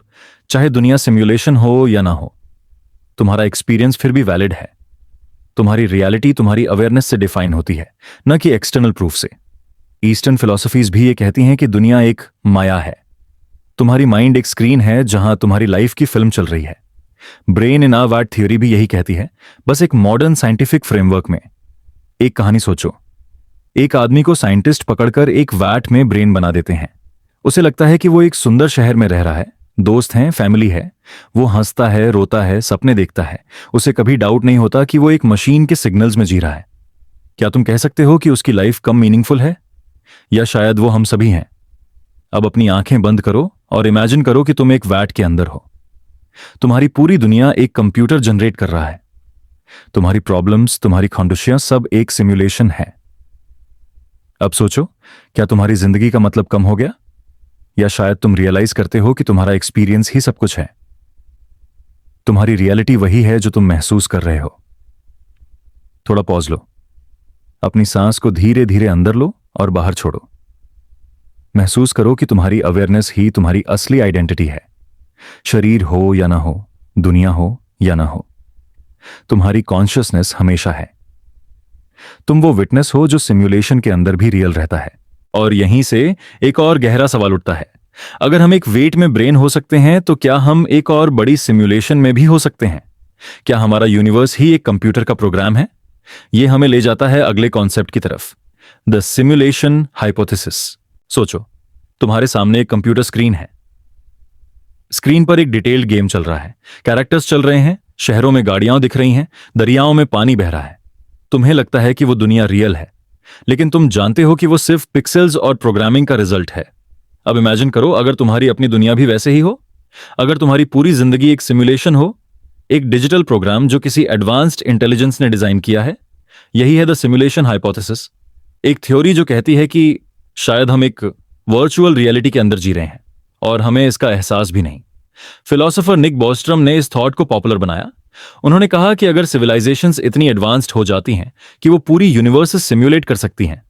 चाहे दुनिया सिमुलेशन हो या ना हो, तुम्हारा एक्सपीरियंस फिर भी वैलिड है। तुम्हारी रियलिटी तुम्हारी अवेयरनेस से डिफाइन होती है, न कि एक्सटर्नल प्रूफ से। ईस्टर्न फिलॉसफीज भी ये कहती हैं कि दुनिया एक माया है। तुम्हारी माइंड एक स्क्रीन है जहां तुम्हारी लाइफ की फिल्म चल रही है। Brain in a vat theory भी यही कहती है, बस एक मॉडर्न साइंटिफिक फ्रेमवर्क में। एक कहानी सोचो, एक आदमी को साइंटिस्ट पकड़कर एक वैट में ब्रेन बना देते हैं। उसे लगता है कि वो एक सुंदर शहर में रह रहा है, दोस्त हैं, फैमिली है। वो हंसता है, रोता है, सपने देखता है। उसे कभी डाउट नहीं होता कि वो एक मशीन के सिग्नल्स में जी रहा है। क्या तुम कह सकते हो कि उसकी लाइफ कम मीनिंगफुल है? या शायद वो हम सभी हैं। अब अपनी आंखें बंद करो और इमेजिन करो कि तुम एक वैट के अंदर हो। तुम्हारी पूरी दुनिया एक कंप्यूटर जनरेट कर रहा है। तुम्हारी प्रॉब्लम्स, तुम्हारी ख्वाहिशें सब एक सिमुलेशन है। अब सोचो, क्या तुम्हारी जिंदगी का मतलब कम हो गया? या शायद तुम रियलाइज करते हो कि तुम्हारा एक्सपीरियंस ही सब कुछ है। तुम्हारी रियलिटी वही है जो तुम महसूस कर रहे हो। थोड़ा पॉज लो, अपनी सांस को धीरे धीरे अंदर लो और बाहर छोड़ो। महसूस करो कि तुम्हारी अवेयरनेस ही तुम्हारी असली आइडेंटिटी है। शरीर हो या ना हो, दुनिया हो या ना हो, तुम्हारी कॉन्शियसनेस हमेशा है। तुम वो विटनेस हो जो सिम्युलेशन के अंदर भी रियल रहता है। और यहीं से एक और गहरा सवाल उठता है, अगर हम एक वेट में ब्रेन हो सकते हैं तो क्या हम एक और बड़ी सिम्युलेशन में भी हो सकते हैं? क्या हमारा यूनिवर्स ही एक कंप्यूटर का प्रोग्राम है? यह हमें ले जाता है अगले कॉन्सेप्ट की तरफ, द सिम्युलेशन हाइपोथेसिस। सोचो, तुम्हारे सामने एक कंप्यूटर स्क्रीन है। स्क्रीन पर एक डिटेल्ड गेम चल रहा है, कैरेक्टर्स चल रहे हैं, शहरों में गाड़ियां दिख रही हैं, दरियाओं में पानी बह रहा है। तुम्हें लगता है कि वो दुनिया रियल है, लेकिन तुम जानते हो कि वो सिर्फ पिक्सेल्स और प्रोग्रामिंग का रिजल्ट है। अब इमेजिन करो, अगर तुम्हारी अपनी दुनिया भी वैसे ही हो, अगर तुम्हारी पूरी जिंदगी एक सिमुलेशन हो, एक डिजिटल प्रोग्राम जो किसी एडवांस्ड इंटेलिजेंस ने डिजाइन किया है। यही है द सिमुलेशन हाइपोथेसिस, एक थ्योरी जो कहती है कि शायद हम एक वर्चुअल रियलिटी के अंदर जी रहे हैं और हमें इसका एहसास भी नहीं। फिलोसोफर निक बॉस्ट्रम ने इस थॉट को पॉपुलर बनाया। उन्होंने कहा कि अगर सिविलाइजेशंस इतनी एडवांस्ड हो जाती हैं कि वो पूरी यूनिवर्स सिम्युलेट कर सकती हैं,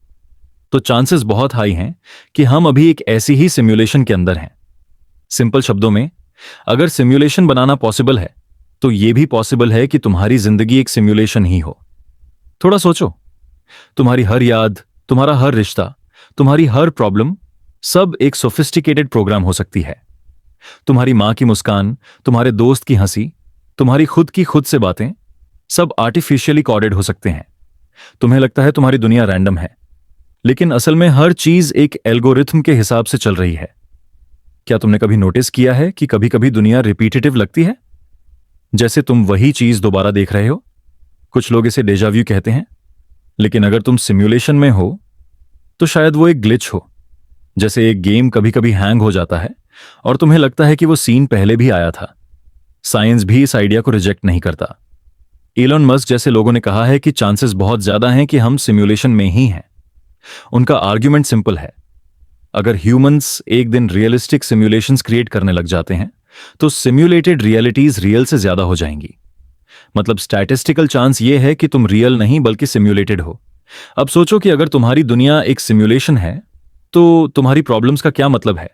तो चांसेस बहुत हाई हैं कि हम अभी एक ऐसी ही सिम्युलेशन के अंदर हैं। सिंपल शब्दों में, अगर सिम्युलेशन बनाना पॉसिबल है, तो यह भी पॉसिबल है कि तुम्हारी जिंदगी एक सिम्युलेशन ही हो। थोड़ा सोचो, तुम्हारी हर याद, तुम्हारा हर रिश्ता, तुम्हारी हर प्रॉब्लम, सब एक सोफिस्टिकेटेड प्रोग्राम हो सकती है। तुम्हारी मां की मुस्कान, तुम्हारे दोस्त की हंसी, तुम्हारी खुद की खुद से बातें, सब आर्टिफिशियली कोडेड हो सकते हैं। तुम्हें लगता है तुम्हारी दुनिया रैंडम है, लेकिन असल में हर चीज एक एल्गोरिथम के हिसाब से चल रही है। क्या तुमने कभी नोटिस किया है कि कभी कभी दुनिया रिपीटेटिव लगती है, जैसे तुम वही चीज दोबारा देख रहे हो? कुछ लोग इसे डेजा व्यू कहते हैं, लेकिन अगर तुम सिम्युलेशन में हो तो शायद वो एक ग्लिच हो। जैसे एक गेम कभी कभी हैंग हो जाता है और तुम्हें लगता है कि वो सीन पहले भी आया था। साइंस भी इस आइडिया को रिजेक्ट नहीं करता। इलॉन मस्क जैसे लोगों ने कहा है कि चांसेस बहुत ज्यादा हैं कि हम सिम्युलेशन में ही हैं। उनका आर्ग्यूमेंट सिंपल है, अगर ह्यूमंस एक दिन रियलिस्टिक सिम्युलेशंस क्रिएट करने लग जाते हैं तो सिम्युलेटेड रियलिटीज रियल से ज्यादा हो जाएंगी। मतलब स्टैटिस्टिकल चांस ये है कि तुम रियल नहीं बल्कि सिम्युलेटेड हो। अब सोचो कि अगर तुम्हारी दुनिया एक सिम्युलेशन है तो तुम्हारी प्रॉब्लम्स का क्या मतलब है?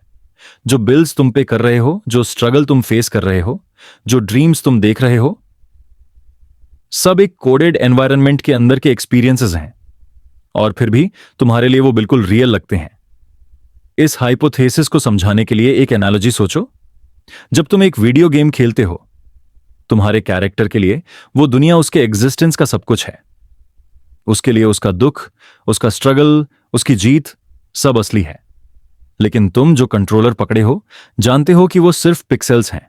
जो बिल्स तुम पे कर रहे हो, जो स्ट्रगल तुम फेस कर रहे हो, जो ड्रीम्स तुम देख रहे हो, सब एक कोडेड एनवायरनमेंट के अंदर के एक्सपीरियंसेस हैं, और फिर भी तुम्हारे लिए वो बिल्कुल रियल लगते हैं। इस हाइपोथेसिस को समझाने के लिए एक एनालॉजी सोचो। जब तुम एक वीडियो गेम खेलते हो, तुम्हारे कैरेक्टर के लिए वो दुनिया उसके एग्जिस्टेंस का सब कुछ है। उसके लिए उसका दुख, उसका स्ट्रगल, उसकी जीत सब असली है। लेकिन तुम जो कंट्रोलर पकड़े हो, जानते हो कि वो सिर्फ पिक्सेल्स हैं।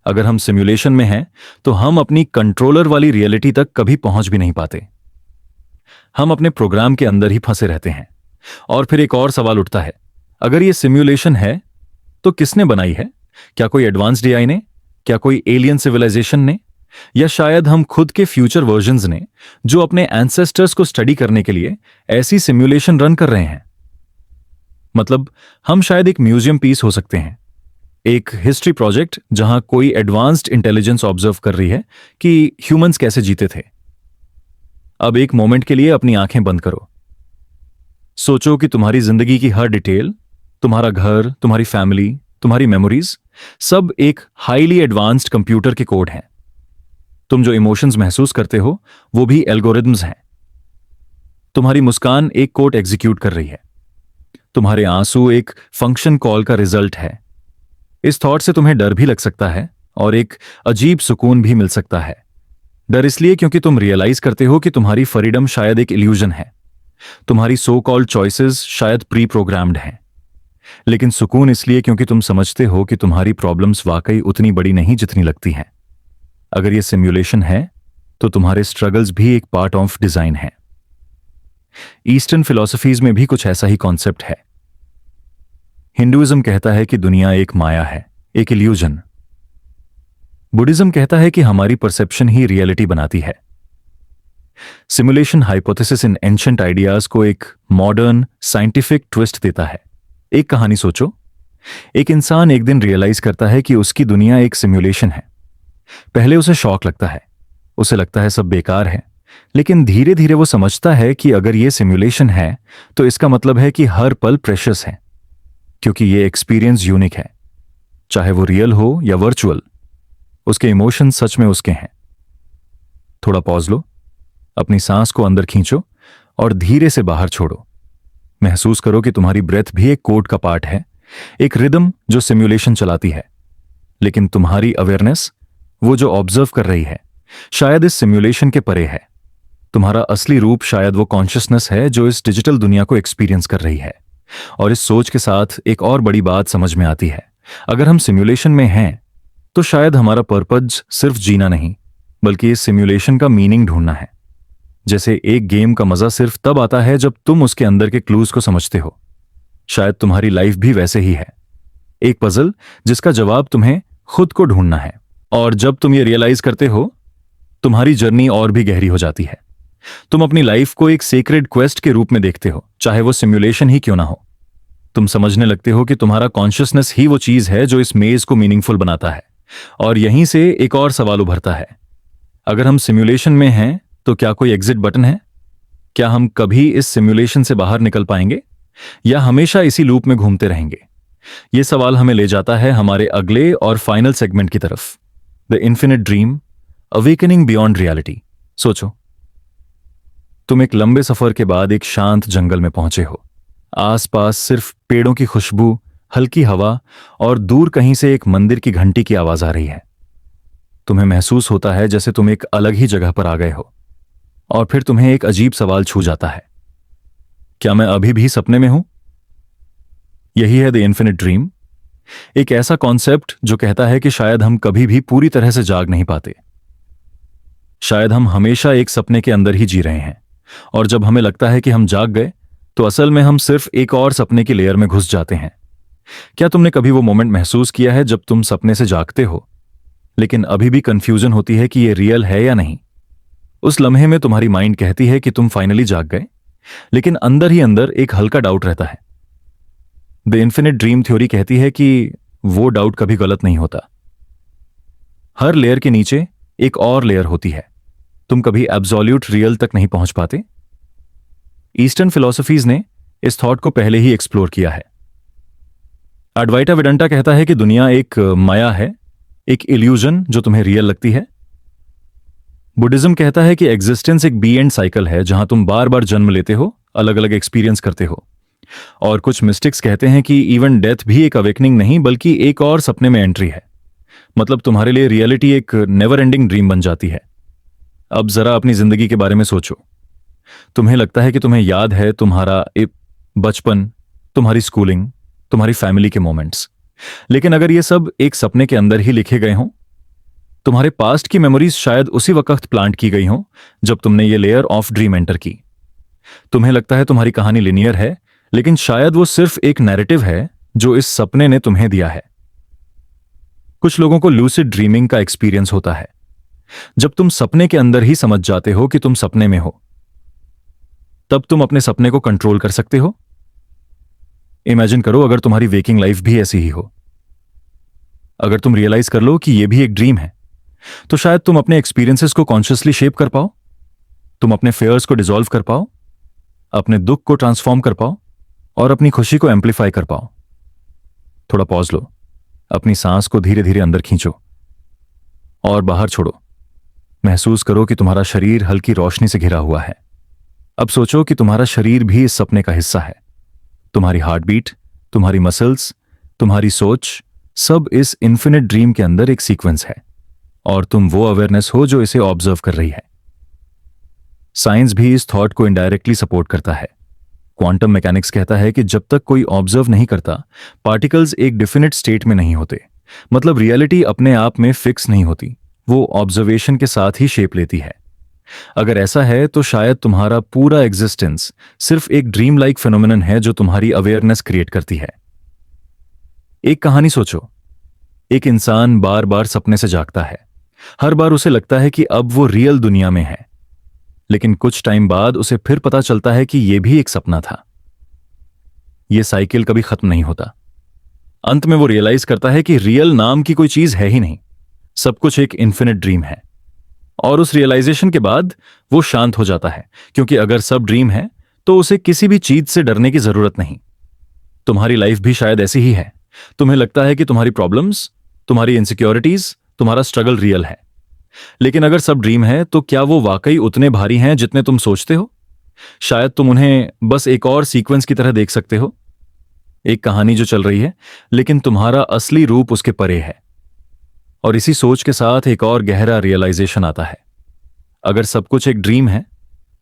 अगर हम सिम्युलेशन में हैं तो हम अपनी कंट्रोलर वाली रियलिटी तक कभी पहुंच भी नहीं पाते। हम अपने प्रोग्राम के अंदर ही फंसे रहते हैं। और फिर एक और सवाल उठता है, अगर ये सिम्युलेशन है तो किसने बनाई है? क्या कोई एडवांस्ड एआई ने? क्या कोई एलियन सिविलाइजेशन ने? या शायद हम खुद के फ्यूचर वर्जन्स ने, जो अपने एंसेस्टर्स को स्टडी करने के लिए ऐसी सिम्युलेशन रन कर रहे हैं? मतलब हम शायद एक म्यूजियम पीस हो सकते हैं, एक हिस्ट्री प्रोजेक्ट जहां कोई एडवांस्ड इंटेलिजेंस ऑब्जर्व कर रही है कि ह्यूमंस कैसे जीते थे। अब एक मोमेंट के लिए अपनी आंखें बंद करो। सोचो कि तुम्हारी जिंदगी की हर डिटेल, तुम्हारा घर, तुम्हारी फैमिली, तुम्हारी मेमोरीज, सब एक हाईली एडवांस्ड कंप्यूटर के कोड हैं। तुम जो इमोशंस महसूस करते हो वो भी एल्गोरिदम्स हैं। तुम्हारी मुस्कान एक कोड एग्जीक्यूट कर रही है, तुम्हारे आंसू एक फंक्शन कॉल का रिजल्ट है। इस थॉट से तुम्हें डर भी लग सकता है और एक अजीब सुकून भी मिल सकता है। डर इसलिए क्योंकि तुम रियलाइज करते हो कि तुम्हारी फ्रीडम शायद एक इल्यूजन है, तुम्हारी सो कॉल्ड चॉइसेस शायद प्री प्रोग्राम्ड हैं। लेकिन सुकून इसलिए क्योंकि तुम समझते हो कि तुम्हारी प्रॉब्लम्स वाकई उतनी बड़ी नहीं जितनी लगती हैं। अगर ये सिम्युलेशन है तो तुम्हारे स्ट्रगल्स भी एक पार्ट ऑफ डिजाइन है। ईस्टर्न फिलॉसफीज में भी कुछ ऐसा ही कॉन्सेप्ट है। हिंदुइज्म कहता है कि दुनिया एक माया है, एक इल्यूजन। बुद्धिज्म कहता है कि हमारी परसेप्शन ही रियलिटी बनाती है। सिमुलेशन हाइपोथेसिस इन एंशिएंट आइडियाज को एक मॉडर्न साइंटिफिक ट्विस्ट देता है। एक कहानी सोचो, एक इंसान एक दिन रियलाइज करता है कि उसकी दुनिया एक सिमुलेशन है। पहले उसे शॉक लगता है, उसे लगता है सब बेकार है, लेकिन धीरे धीरे वो समझता है कि अगर ये सिमुलेशन है तो इसका मतलब है कि हर पल प्रेशियस है, क्योंकि ये एक्सपीरियंस यूनिक है। चाहे वो रियल हो या वर्चुअल, उसके इमोशन सच में उसके हैं। थोड़ा पॉज लो, अपनी सांस को अंदर खींचो और धीरे से बाहर छोड़ो। महसूस करो कि तुम्हारी ब्रेथ भी एक कोड का पार्ट है, एक रिदम जो सिमुलेशन चलाती है। लेकिन तुम्हारी अवेयरनेस, वो जो ऑब्जर्व कर रही है, शायद इस सिमुलेशन के परे है। तुम्हारा असली रूप शायद वो कॉन्शियसनेस है जो इस डिजिटल दुनिया को एक्सपीरियंस कर रही है। और इस सोच के साथ एक और बड़ी बात समझ में आती है, अगर हम सिमुलेशन में हैं तो शायद हमारा पर्पज सिर्फ जीना नहीं, बल्कि इस सिमुलेशन का मीनिंग ढूंढना है। जैसे एक गेम का मजा सिर्फ तब आता है जब तुम उसके अंदर के क्लूज को समझते हो। शायद तुम्हारी लाइफ भी वैसे ही है, एक पजल जिसका जवाब तुम्हें खुद को ढूंढना है। और जब तुम ये रियलाइज करते हो, तुम्हारी जर्नी और भी गहरी हो जाती है। तुम अपनी लाइफ को एक सेक्रेड क्वेस्ट के रूप में देखते हो, चाहे वो सिमुलेशन ही क्यों ना हो। तुम समझने लगते हो कि तुम्हारा कॉन्शियसनेस ही वो चीज है जो इस मेज को मीनिंगफुल बनाता है। और यहीं से एक और सवाल उभरता है, अगर हम सिमुलेशन में हैं तो क्या कोई एग्जिट बटन है? क्या हम कभी इस सिमुलेशन से बाहर निकल पाएंगे या हमेशा इसी लूप में घूमते रहेंगे? यह सवाल हमें ले जाता है हमारे अगले और फाइनल सेगमेंट की तरफ, the infinite dream, awakening beyond reality. सोचो, तुम एक लंबे सफर के बाद एक शांत जंगल में पहुंचे हो। आसपास सिर्फ पेड़ों की खुशबू, हल्की हवा और दूर कहीं से एक मंदिर की घंटी की आवाज आ रही है। तुम्हें महसूस होता है जैसे तुम एक अलग ही जगह पर आ गए हो। और फिर तुम्हें एक अजीब सवाल छू जाता है, क्या मैं अभी भी सपने में हूं? यही है द इन्फिनिट ड्रीम, एक ऐसा कॉन्सेप्ट जो कहता है कि शायद हम कभी भी पूरी तरह से जाग नहीं पाते। शायद हम हमेशा एक सपने के अंदर ही जी रहे हैं, और जब हमें लगता है कि हम जाग गए तो असल में हम सिर्फ एक और सपने की लेयर में घुस जाते हैं। क्या तुमने कभी वो मोमेंट महसूस किया है जब तुम सपने से जागते हो लेकिन अभी भी कंफ्यूजन होती है कि ये रियल है या नहीं? उस लम्हे में तुम्हारी माइंड कहती है कि तुम फाइनली जाग गए, लेकिन अंदर ही अंदर एक हल्का डाउट रहता है। द इन्फिनिट ड्रीम थ्योरी कहती है कि वो डाउट कभी गलत नहीं होता। हर लेयर के नीचे एक और लेयर होती है। तुम कभी एब्सोल्यूट रियल तक नहीं पहुंच पाते। ईस्टर्न फिलॉसफीज ने इस थॉट को पहले ही एक्सप्लोर किया है। अड्वाइटा वेदांता कहता है कि दुनिया एक माया है, एक इल्यूजन जो तुम्हें रियल लगती है। बुद्धिज्म कहता है कि एग्जिस्टेंस एक बी एंड साइकिल है जहां तुम बार बार जन्म लेते हो, अलग अलग एक्सपीरियंस करते हो। और कुछ मिस्टिक्स कहते हैं कि इवन डेथ भी एक अवेकनिंग नहीं बल्कि एक और सपने में एंट्री है। मतलब तुम्हारे लिए रियलिटी एक नेवर एंडिंग ड्रीम बन जाती है। अब जरा अपनी जिंदगी के बारे में सोचो। तुम्हें लगता है कि तुम्हें याद है तुम्हारा बचपन, तुम्हारी स्कूलिंग, तुम्हारी फैमिली के मोमेंट्स, लेकिन अगर ये सब एक सपने के अंदर ही लिखे गए हों, तुम्हारे पास्ट की मेमोरीज शायद उसी वक्त प्लांट की गई हों जब तुमने ये लेयर ऑफ ड्रीम एंटर की। तुम्हें लगता है तुम्हारी कहानी लिनियर है, लेकिन शायद वो सिर्फ एक नैरेटिव है जो इस सपने ने तुम्हें दिया है। कुछ लोगों को लूसिड ड्रीमिंग का एक्सपीरियंस होता है, जब तुम सपने के अंदर ही समझ जाते हो कि तुम सपने में हो। तब तुम अपने सपने को कंट्रोल कर सकते हो। इमेजिन करो अगर तुम्हारी वेकिंग लाइफ भी ऐसी ही हो। अगर तुम रियलाइज कर लो कि यह भी एक ड्रीम है, तो शायद तुम अपने एक्सपीरियंसेस को कॉन्शियसली शेप कर पाओ। तुम अपने फेयर्स को डिसॉल्व कर पाओ, अपने दुख को ट्रांसफॉर्म कर पाओ और अपनी खुशी को एम्पलीफाई कर पाओ। थोड़ा पॉज लो, अपनी सांस को धीरे धीरे अंदर खींचो और बाहर छोड़ो। महसूस करो कि तुम्हारा शरीर हल्की रोशनी से घिरा हुआ है। अब सोचो कि तुम्हारा शरीर भी इस सपने का हिस्सा है। तुम्हारी हार्ट बीट, तुम्हारी मसल्स, तुम्हारी सोच, सब इस इन्फिनिट ड्रीम के अंदर एक सीक्वेंस है, और तुम वो अवेयरनेस हो जो इसे ऑब्जर्व कर रही है। साइंस भी इस थॉट को इनडायरेक्टली सपोर्ट करता है। क्वांटम मैकेनिक्स कहता है कि जब तक कोई ऑब्जर्व नहीं करता, पार्टिकल्स एक डेफिनेट स्टेट में नहीं होते। मतलब रियलिटी अपने आप में फिक्स नहीं होती, वो ऑब्जर्वेशन के साथ ही शेप लेती है। अगर ऐसा है तो शायद तुम्हारा पूरा एग्जिस्टेंस सिर्फ एक ड्रीम लाइक फिनोमिनन है जो तुम्हारी अवेयरनेस क्रिएट करती है। एक कहानी सोचो। एक इंसान बार बार सपने से जागता है। हर बार उसे लगता है कि अब वो रियल दुनिया में है, लेकिन कुछ टाइम बाद उसे फिर पता चलता है कि यह भी एक सपना था। यह साइकिल कभी खत्म नहीं होता। अंत में वो रियलाइज करता है कि रियल नाम की कोई चीज है ही नहीं, सब कुछ एक इन्फिनिट ड्रीम है। और उस रियलाइजेशन के बाद वो शांत हो जाता है, क्योंकि अगर सब ड्रीम है तो उसे किसी भी चीज से डरने की जरूरत नहीं। तुम्हारी लाइफ भी शायद ऐसी ही है, तुम्हें लगता है कि तुम्हारी प्रॉब्लम्स, तुम्हारी इनसिक्योरिटीज, तुम्हारा स्ट्रगल रियल है। लेकिन अगर सब ड्रीम है तो क्या वो वाकई उतने भारी हैं जितने तुम सोचते हो? शायद तुम उन्हें बस एक और सीक्वेंस की तरह देख सकते हो, एक कहानी जो चल रही है, लेकिन तुम्हारा असली रूप उसके परे है। और इसी सोच के साथ एक और गहरा रियलाइजेशन आता है। अगर सब कुछ एक ड्रीम है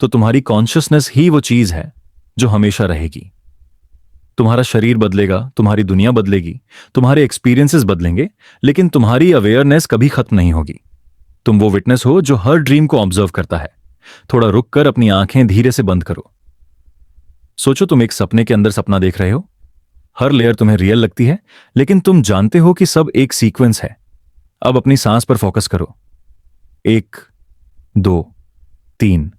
तो तुम्हारी कॉन्शियसनेस ही वो चीज है जो हमेशा रहेगी। तुम्हारा शरीर बदलेगा, तुम्हारी दुनिया बदलेगी, तुम्हारे एक्सपीरियंसेस बदलेंगे, लेकिन तुम्हारी अवेयरनेस कभी खत्म नहीं होगी। तुम वो विटनेस हो जो हर ड्रीम को ऑब्जर्व करता है। थोड़ा रुककर अपनी आंखें धीरे से बंद करो। सोचो तुम एक सपने के अंदर सपना देख रहे हो। हर लेयर तुम्हें रियल लगती है, लेकिन तुम जानते हो कि सब एक सीक्वेंस है। अब अपनी सांस पर फोकस करो। 1, 2, 3।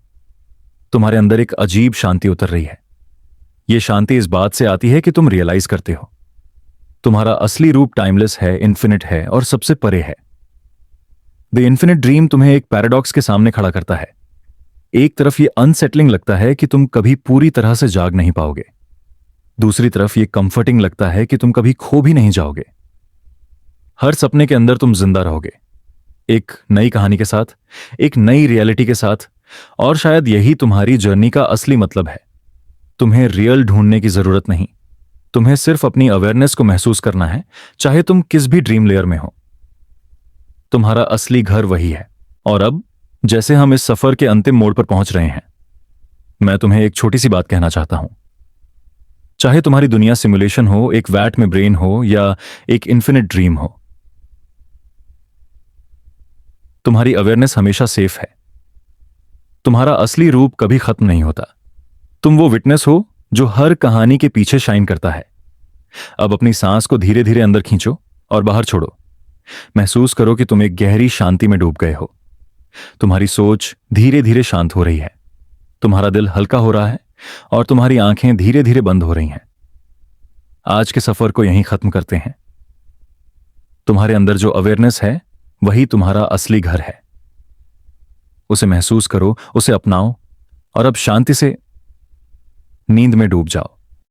तुम्हारे अंदर एक अजीब शांति उतर रही है। यह शांति इस बात से आती है कि तुम रियलाइज करते हो तुम्हारा असली रूप टाइमलेस है, इन्फिनिट है और सबसे परे है। द इन्फिनिट ड्रीम तुम्हें एक पैराडॉक्स के सामने खड़ा करता है। एक तरफ यह अनसेटलिंग लगता है कि तुम कभी पूरी तरह से जाग नहीं पाओगे, दूसरी तरफ यह कंफर्टिंग लगता है कि तुम कभी खो भी नहीं जाओगे। हर सपने के अंदर तुम जिंदा रहोगे, एक नई कहानी के साथ, एक नई रियलिटी के साथ। और शायद यही तुम्हारी जर्नी का असली मतलब है। तुम्हें रियल ढूंढने की जरूरत नहीं, तुम्हें सिर्फ अपनी अवेयरनेस को महसूस करना है, चाहे तुम किस भी ड्रीम लेयर में हो। तुम्हारा असली घर वही है। और अब जैसे हम इस सफर के अंतिम मोड़ पर पहुंच रहे हैं, मैं तुम्हें एक छोटी सी बात कहना चाहता हूं। चाहे तुम्हारी दुनिया सिमुलेशन हो, एक वैट में ब्रेन हो या एक इन्फिनिट ड्रीम हो, तुम्हारी अवेयरनेस हमेशा सेफ है। तुम्हारा असली रूप कभी खत्म नहीं होता। तुम वो विटनेस हो जो हर कहानी के पीछे शाइन करता है। अब अपनी सांस को धीरे धीरे अंदर खींचो और बाहर छोड़ो। महसूस करो कि तुम एक गहरी शांति में डूब गए हो। तुम्हारी सोच धीरे धीरे शांत हो रही है, तुम्हारा दिल हल्का हो रहा है और तुम्हारी आंखें धीरे धीरे बंद हो रही हैं। आज के सफर को यहीं खत्म करते हैं। तुम्हारे अंदर जो अवेयरनेस है वही तुम्हारा असली घर है। उसे महसूस करो, उसे अपनाओ और अब शांति से नींद में डूब जाओ।